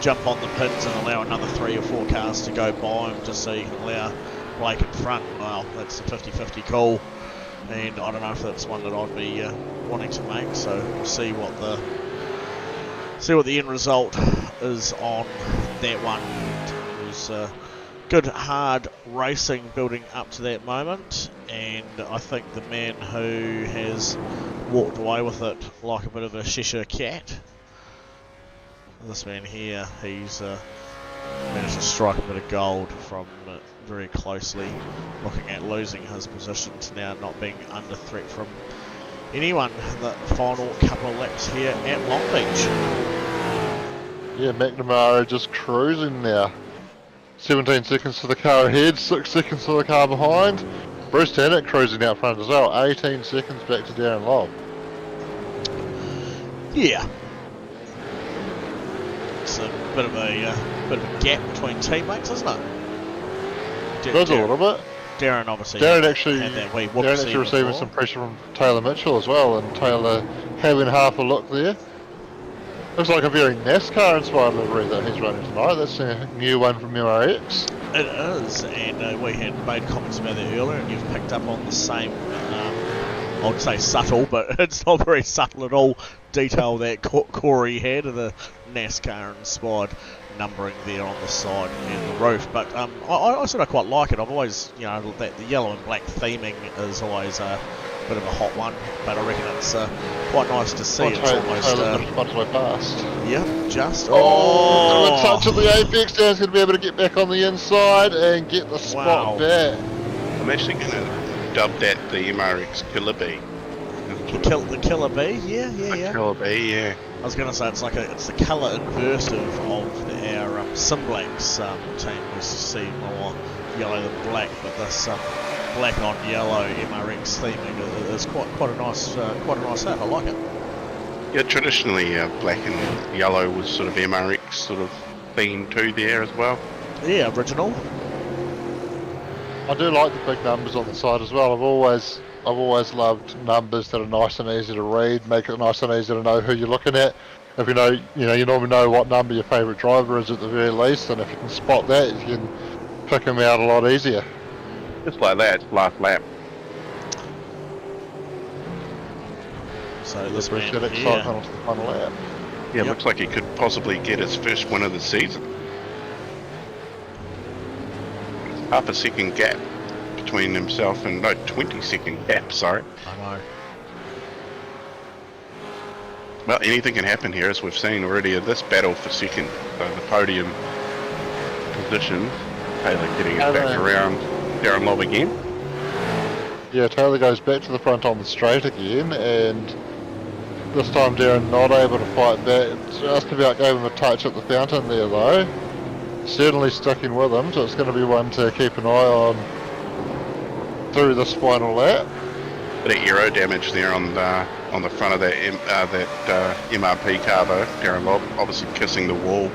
jump on the pins and allow another 3 or 4 cars to go by him just so he can allow Blake in front? Well, that's a 50-50 call, and I don't know if that's one that I'd be wanting to make. So we'll see what the end result is on that one. It was good hard racing building up to that moment, and I think the man who has walked away with it like a bit of a Cheshire cat this man here, he's managed to strike a bit of gold from very closely looking at losing his position to now not being under threat from anyone. The final couple of laps here at Long Beach. Yeah, McNamara just cruising now. 17 seconds to the car ahead, 6 seconds to the car behind. Bruce Tannen cruising out front as well, 18 seconds back to Darren Lobb. Yeah. It's a bit of a gap between teammates, isn't it? There's a little bit. Darren obviously Darren actually receiving some pressure from Taylor Mitchell as well, and Taylor having half a look there. Looks like a very NASCAR-inspired livery that he's running tonight. That's a new one from MRX. It is, and we had made comments about that earlier, and you've picked up on the same, I would say subtle, but it's not very subtle at all, detail that Corey had of the NASCAR-inspired numbering there on the side and the roof. But I sort of quite like it. I've always, that the yellow and black theming is always a bit of a hot one, but I reckon it's quite nice to see. It's almost way past. Yeah, just a touch of the apex. Darren's going to be able to get back on the inside and get the spot back. I'm actually going to dub that the MRX Killer Bee. The Killer Bee, yeah. Killer Bee, yeah. I was going to say it's the colour inversive of our Simblacks team. We see more yellow than black, but this black on yellow MRX theming is quite a nice set. I like it. Yeah, traditionally black and yellow was sort of MRX sort of theme too there as well. Yeah, original. I do like the big numbers on the side as well. I've always loved numbers that are nice and easy to read, make it nice and easy to know who you're looking at. If you normally know what number your favourite driver is at the very least, and if you can spot that, you can pick them out a lot easier. Just like that, last lap. So this man here. On the final lap. Yeah, looks like he could possibly get his first win of the season. Half a second gap between himself and 20-second gap, sorry. I know. Well, anything can happen here, as we've seen already in this battle for second. The podium position. Taylor getting it back around Darren Lobb again. Yeah, Taylor goes back to the front on the straight again, and this time Darren not able to fight back. Just about gave him a touch at the fountain there though. Certainly sticking with him, so it's going to be one to keep an eye on through this final lap. Bit of aero damage there on the front of that MRP car though. Darren Lobb obviously kissing the wall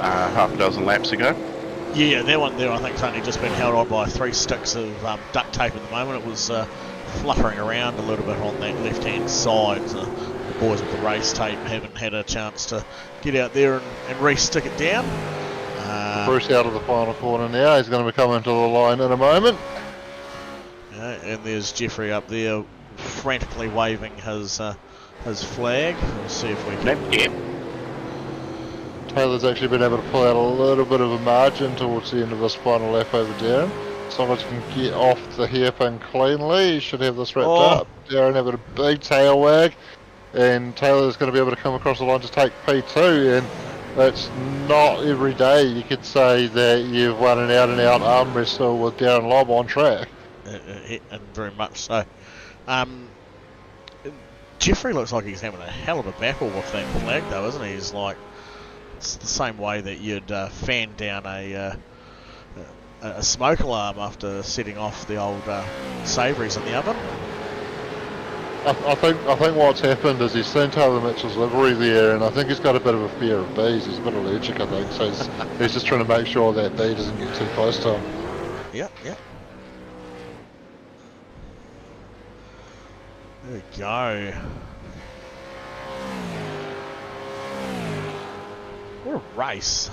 half a dozen laps ago. Yeah, that one there I think it's only just been held on by 3 sticks of duct tape at the moment. It was fluttering around a little bit on that left hand side. The boys with the race tape haven't had a chance to get out there and re-stick it down. Bruce out of the final corner now. He's going to be coming to the line in a moment. And there's Jeffrey up there frantically waving his flag. We'll see if we can. Taylor's actually been able to pull out a little bit of a margin towards the end of this final lap over Darren. As long as he can get off the hairpin cleanly, he should have this wrapped up. Darren having a big tail wag, and Taylor's going to be able to come across the line to take P2, and that's not every day you could say that you've won an out-and-out arm wrestle with Darren Lobb on track. And very much so. Jeffrey looks like he's having a hell of a battle with that flag though, isn't he? He's like, it's the same way that you'd fan down a smoke alarm after setting off the old savouries in the oven. I think what's happened is he's seen Taylor Mitchell's livery there, and I think he's got a bit of a fear of bees. He's a bit allergic, I think, so he's just trying to make sure that bee doesn't get too close to him. Yep. There we go. What a race.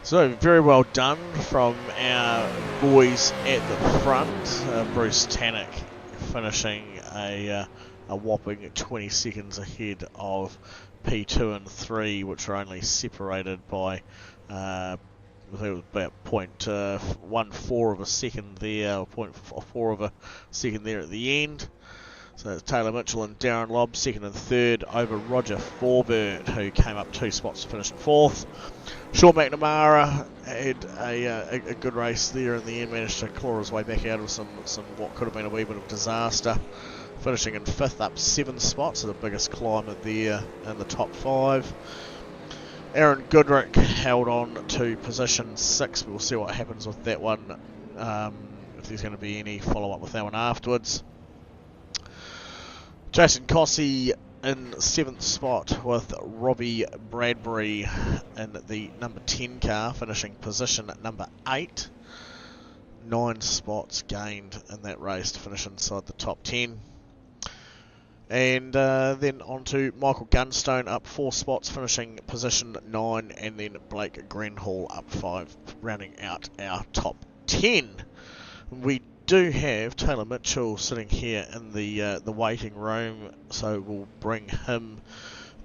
So very well done from our boys at the front. Bruce Tannen finishing a whopping 20 seconds ahead of P2 and 3, which are only separated by about 0.14 of a second there, or 0.4 of a second there at the end. So it's Taylor Mitchell and Darren Lobb, second and third, over Roger Forbert, who came up 2 spots to finish in fourth. Sean McNamara had a good race there in the end, managed to claw his way back out of some what could have been a wee bit of disaster, finishing in fifth, up 7 spots, so the biggest climber there in the top 5. Aaron Goodrick held on to position 6. We'll see what happens with that one, if there's going to be any follow-up with that one afterwards. Jason Cossey in 7th spot with Robbie Bradbury in the number 10 car, finishing position at number 8. 9 spots gained in that race to finish inside the top 10. And then on to Michael Gunstone, up 4 spots, finishing position 9, and then Blake Grenhall up 5, rounding out our top 10. We do have Taylor Mitchell sitting here in the waiting room, so we'll bring him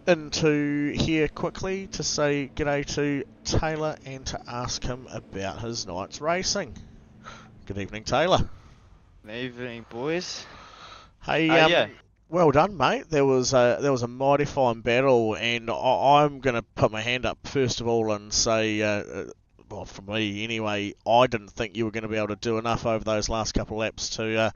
into here quickly to say g'day to Taylor and to ask him about his night's racing. Good evening, Taylor. Good evening, boys. Hey, Yeah. well done, mate. There was a mighty fine battle, and I'm going to put my hand up first of all and say, well, for me anyway, I didn't think you were going to be able to do enough over those last couple of laps to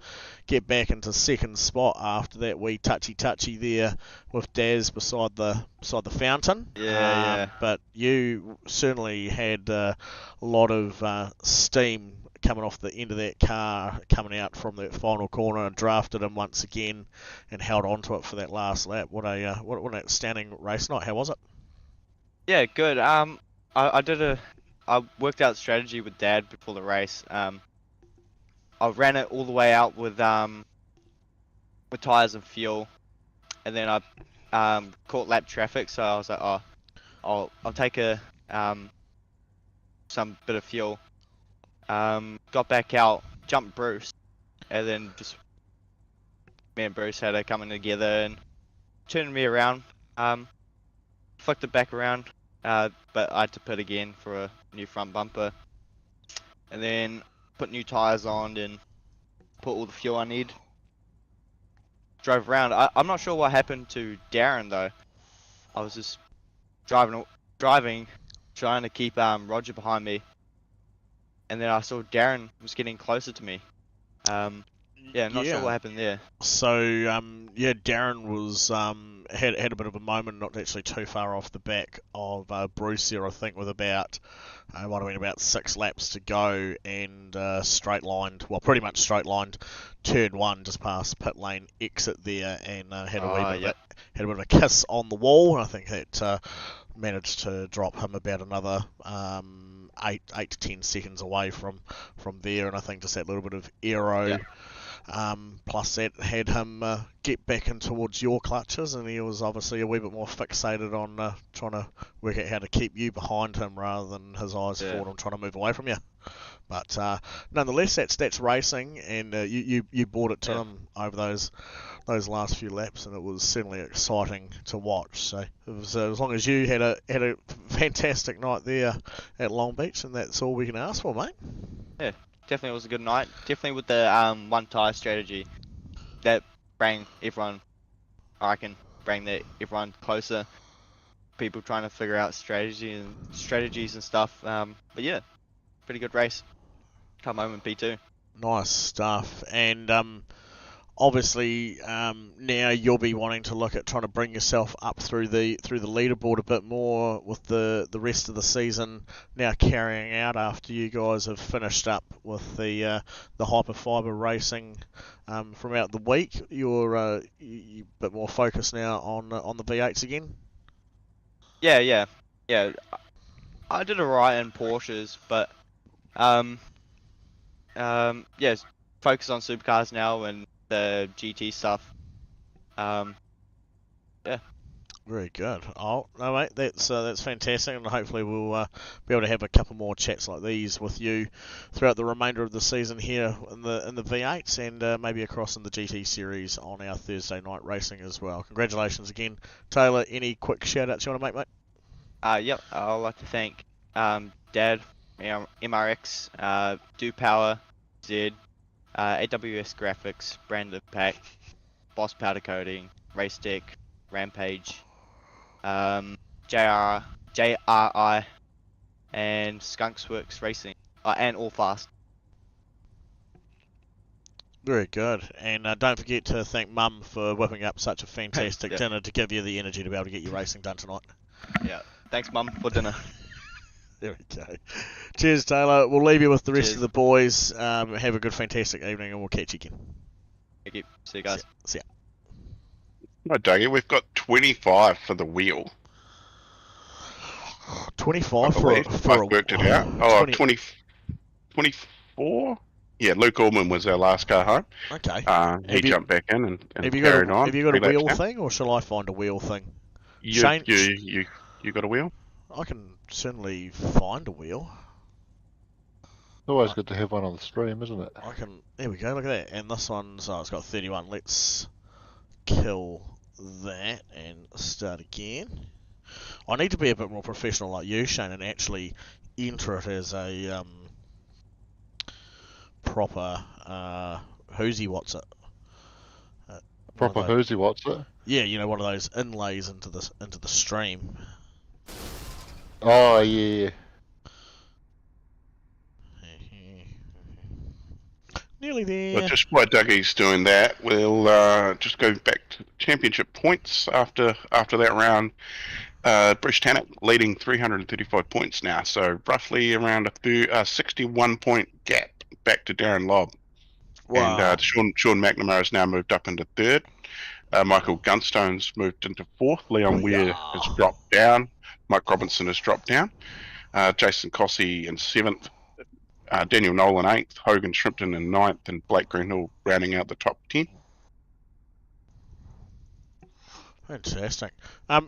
get back into second spot after that wee touchy there with Daz beside the fountain. Yeah. But you certainly had a lot of steam coming off the end of that car, coming out from that final corner, and drafted him once again and held on to it for that last lap. What an outstanding race night. How was it? Yeah, good. I worked out strategy with Dad before the race. I ran it all the way out with tires and fuel, and then I caught lap traffic. So I was like, oh, I'll take some bit of fuel. Got back out, jumped Bruce, and then just me and Bruce had it coming together and turning me around. Flicked it back around, but I had to pit again for a new front bumper, and then put new tires on and put all the fuel I need. Drove around. I'm not sure what happened to Darren though. I was just driving, trying to keep Roger behind me, and then I saw Darren was getting closer to me. Not sure what happened there. So, Darren was had a bit of a moment, not actually too far off the back of Bruce here, I think, with about, might have been about 6 laps to go, and pretty much straight lined turn 1 just past pit lane exit there, and had a bit of a kiss on the wall, and I think that managed to drop him about another 8 to 10 seconds away from there, and I think just that little bit of aero. Plus that had him get back in towards your clutches, and he was obviously a wee bit more fixated on trying to work out how to keep you behind him rather than his eyes forward on trying to move away from you. But nonetheless, that's racing, and you brought it to him over those last few laps, and it was certainly exciting to watch. So it was, as long as you had a fantastic night there at Long Beach, and that's all we can ask for, mate. Yeah. Definitely was a good night. Definitely with the one tire strategy, that bring everyone, everyone closer. People trying to figure out strategies and stuff. But yeah, pretty good race. Come home in P2. Nice stuff. And obviously now you'll be wanting to look at trying to bring yourself up through the leaderboard a bit more with the rest of the season now carrying out after you guys have finished up with the hyperfiber racing from out the week. You're a bit more focused now on the V8s again. Yeah. I did alright in Porsches, but focus on supercars now and the GT stuff. Very good. Oh no, mate, that's fantastic, and hopefully we'll be able to have a couple more chats like these with you throughout the remainder of the season here in the V8s, and maybe across in the GT series on our Thursday night racing as well. Congratulations again, Taylor. Any quick shout outs you want to make, mate? Yep. I'd like to thank Dad, MRX, Do Power, Z, AWS Graphics, Branded Pack, Boss Powder Coating, Race Deck, Rampage, JRI, and Skunksworks Racing, and All Fast. Very good. And don't forget to thank Mum for whipping up such a fantastic Yeah. dinner to give you the energy to be able to get your racing done tonight. Yeah. Thanks, Mum, for dinner. There we go. Cheers, Taylor. We'll leave you with the rest Cheers. of the boys. Have a good, fantastic evening, and we'll catch you again. Thank you. See you guys. See ya. Right, Dougie, we've got 25 for the wheel. 25 I believe. for I a worked it out. Oh, 20 24? Yeah, Luke Allman was our last car home. Okay. He jumped back in and Have you carried got on. Have you got a 3 laps wheel down. thing, or shall I find a wheel thing? You, Shane- you got a wheel? I can certainly find a wheel. It's always good to have one on the stream, isn't it? I can. There we go. Look at that. And this one's it's got 31. Let's kill that and start again. I need to be a bit more professional like you, Shane, and actually enter it as a proper who's what's it? Proper who's what's it? Yeah, you know, one of those inlays into the stream. Oh yeah. Nearly there. Well, just while Dougie's doing that, we'll just go back to championship points after that round. Bruce Tannock leading 335 points now, so roughly around a 61 point gap back to Darren Lobb. Wow. And Sean McNamara's now moved up into third. Michael Gunstone's moved into fourth. Leon Weir has dropped down. Mike Robinson has dropped down. Jason Cossey in seventh. Daniel Nolan 8th, Hogan Shrimpton in 9th, and Blake Greenhill rounding out the top 10. Fantastic.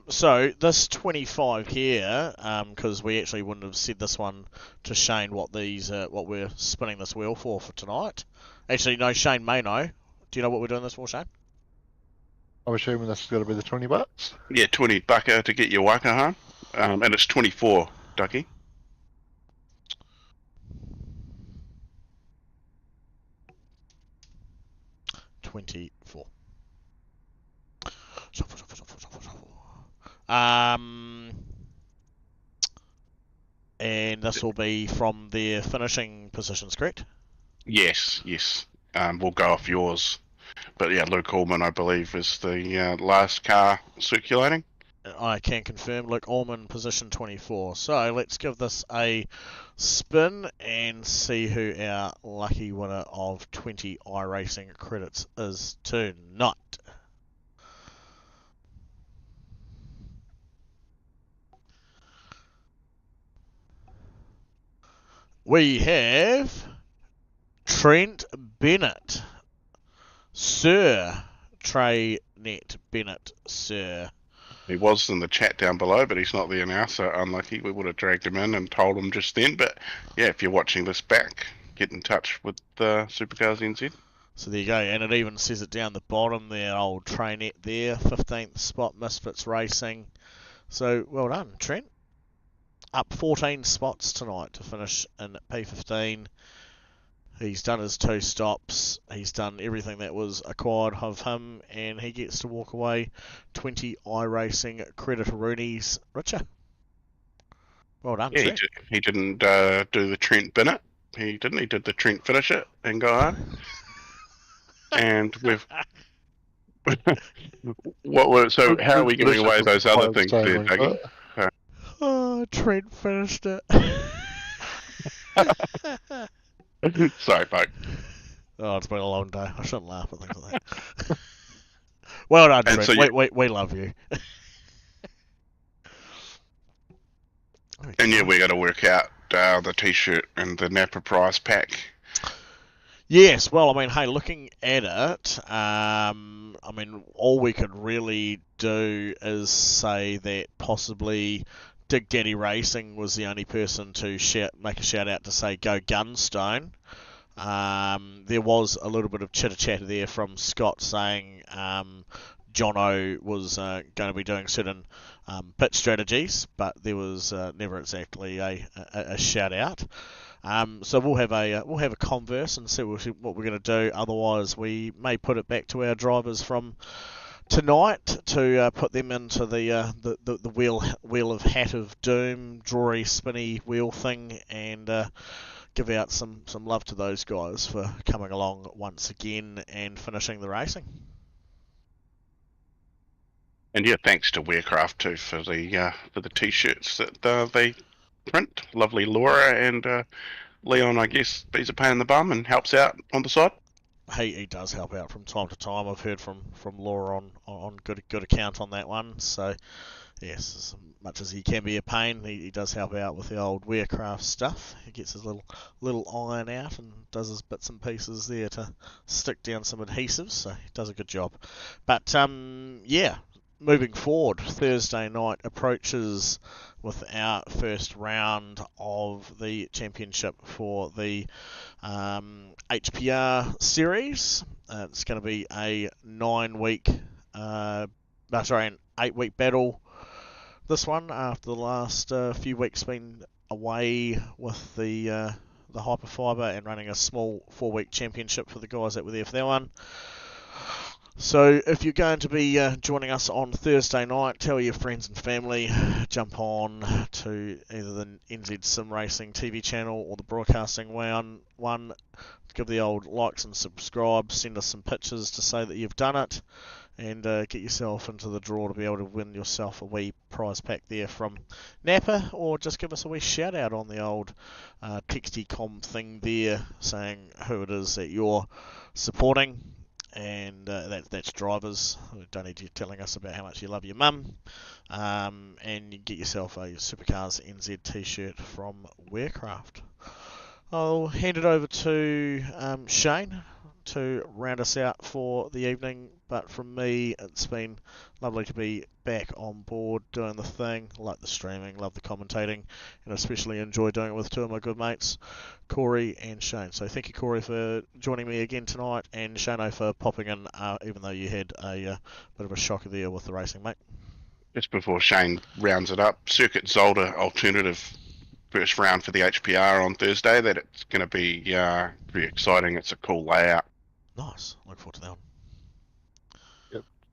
So this 25 here, because we actually wouldn't have said this one to Shane what we're spinning this wheel for tonight. Actually, no, Shane may know. Do you know what we're doing this for, Shane? I'm assuming this is going to be the $20. Yeah, 20 bucka to get your waka home. And it's 24, Ducky. $24. And this will be from their finishing positions, correct? Yes. We'll go off yours. But yeah, Luke Allman, I believe, is the last car circulating. I can confirm Luke Allman, position 24. So let's give this a spin and see who our lucky winner of 20 iRacing credits is tonight. We have Trent Bennett. Sir Trey Net Bennett, sir. He was in the chat down below, but he's not there now, so unlucky. We would have dragged him in and told him just then. But yeah, if you're watching this back, get in touch with SuperCars NZ. So there you go, and it even says it down the bottom there, old Trainet there, 15th spot, Misfits Racing. So well done, Trent. Up 14 spots tonight to finish in P15. He's done his 2 stops. He's done everything that was acquired of him, and he gets to walk away 20 iRacing credit Roonies richer. Well done, Yeah, Trent. he didn't do the Trent Bennett. He didn't. He did the Trent finish it and go home. And we've so how are we giving away those other things there, Dougie? Oh, Trent finished it. Sorry, folks. Oh, it's been a long day. I shouldn't laugh at things like that. Well done, And Trent. so We love you. And yeah, we got to work out the T-shirt and the Napa prize pack. Yes, well, I mean, hey, looking at it, I mean, all we could really do is say that possibly Dig Daddy Racing was the only person to make a shout out to say go Gunstone. There was a little bit of chitter chatter there from Scott saying Jono was going to be doing certain pit strategies, but there was never exactly a shout out. So we'll have a converse and see what we're going to do. Otherwise, we may put it back to our drivers from tonight to put them into the wheel of Hat of Doom, drawy, spinny wheel thing, and give out some love to those guys for coming along once again and finishing the racing. And yeah, thanks to Wearcraft too for the t-shirts that they print. Lovely Laura and Leon, I guess, he's a pain in the bum and helps out on the side. He does help out from time to time. I've heard from Laura on good account on that one. So yes, as much as he can be a pain, he does help out with the old Wearcraft stuff. He gets his little iron out and does his bits and pieces there to stick down some adhesives. So he does a good job. But yeah. Moving forward, Thursday night approaches with our first round of the championship for the HPR series. It's going to be a 8-week battle. This one, after the last few weeks been away with the Hyperfiber and running a small 4-week championship for the guys that were there for that one. So if you're going to be joining us on Thursday night, tell your friends and family, jump on to either the NZ Sim Racing TV channel or the Broadcasting one, give the old likes and subscribe, send us some pictures to say that you've done it, and get yourself into the draw to be able to win yourself a wee prize pack there from Napa, or just give us a wee shout out on the old texty-com thing there saying who it is that you're supporting. And that's drivers. Don't need you telling us about how much you love your mum. And you get yourself a SuperCars NZ t-shirt from Wearcraft. I'll hand it over to Shane to round us out for the evening. But from me, it's been lovely to be back on board doing the thing. Like the streaming, love the commentating, and especially enjoy doing it with two of my good mates, Corey and Shane. So thank you, Corey, for joining me again tonight, and Shane for popping in, even though you had a bit of a shocker there with the racing, mate. Just before Shane rounds it up, Circuit Zolder alternative first round for the HPR on Thursday. That it's going to be pretty exciting. It's a cool layout. Nice. Look forward to that one.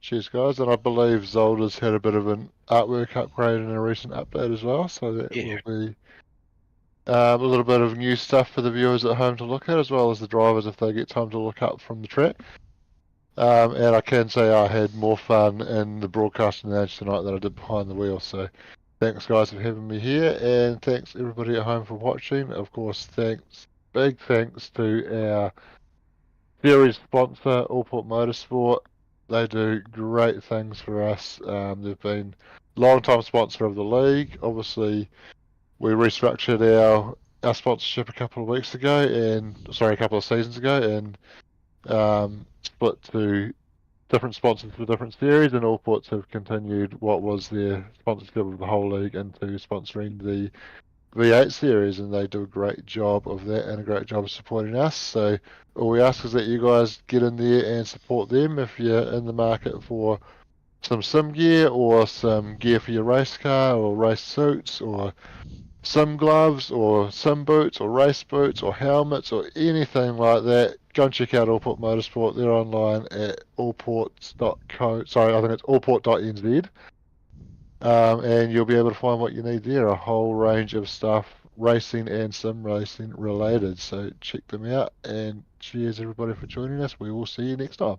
Cheers, guys. And I believe Zolder's had a bit of an artwork upgrade in a recent update as well, so that will be a little bit of new stuff for the viewers at home to look at, as well as the drivers if they get time to look up from the track. And I can say I had more fun in the broadcasting lounge tonight than I did behind the wheel, so thanks, guys, for having me here, and thanks everybody at home for watching. Of course, big thanks to our series sponsor, Allport Motorsport. They do great things for us. They've been a long-time sponsor of the league. Obviously, we restructured our sponsorship a couple of seasons ago, and split to different sponsors for different series, and Allports have continued what was their sponsorship of the whole league into sponsoring the V8 series, and they do a great job of that and a great job of supporting us. So all we ask is that you guys get in there and support them if you're in the market for some sim gear or some gear for your race car or race suits or sim gloves or sim boots or race boots or helmets or anything like that. Go and check out Allport Motorsport. They're online at allports.co. Sorry, I think it's allport.nz. And you'll be able to find what you need there, a whole range of stuff, racing and sim racing related. So check them out, and cheers everybody for joining us. We will see you next time.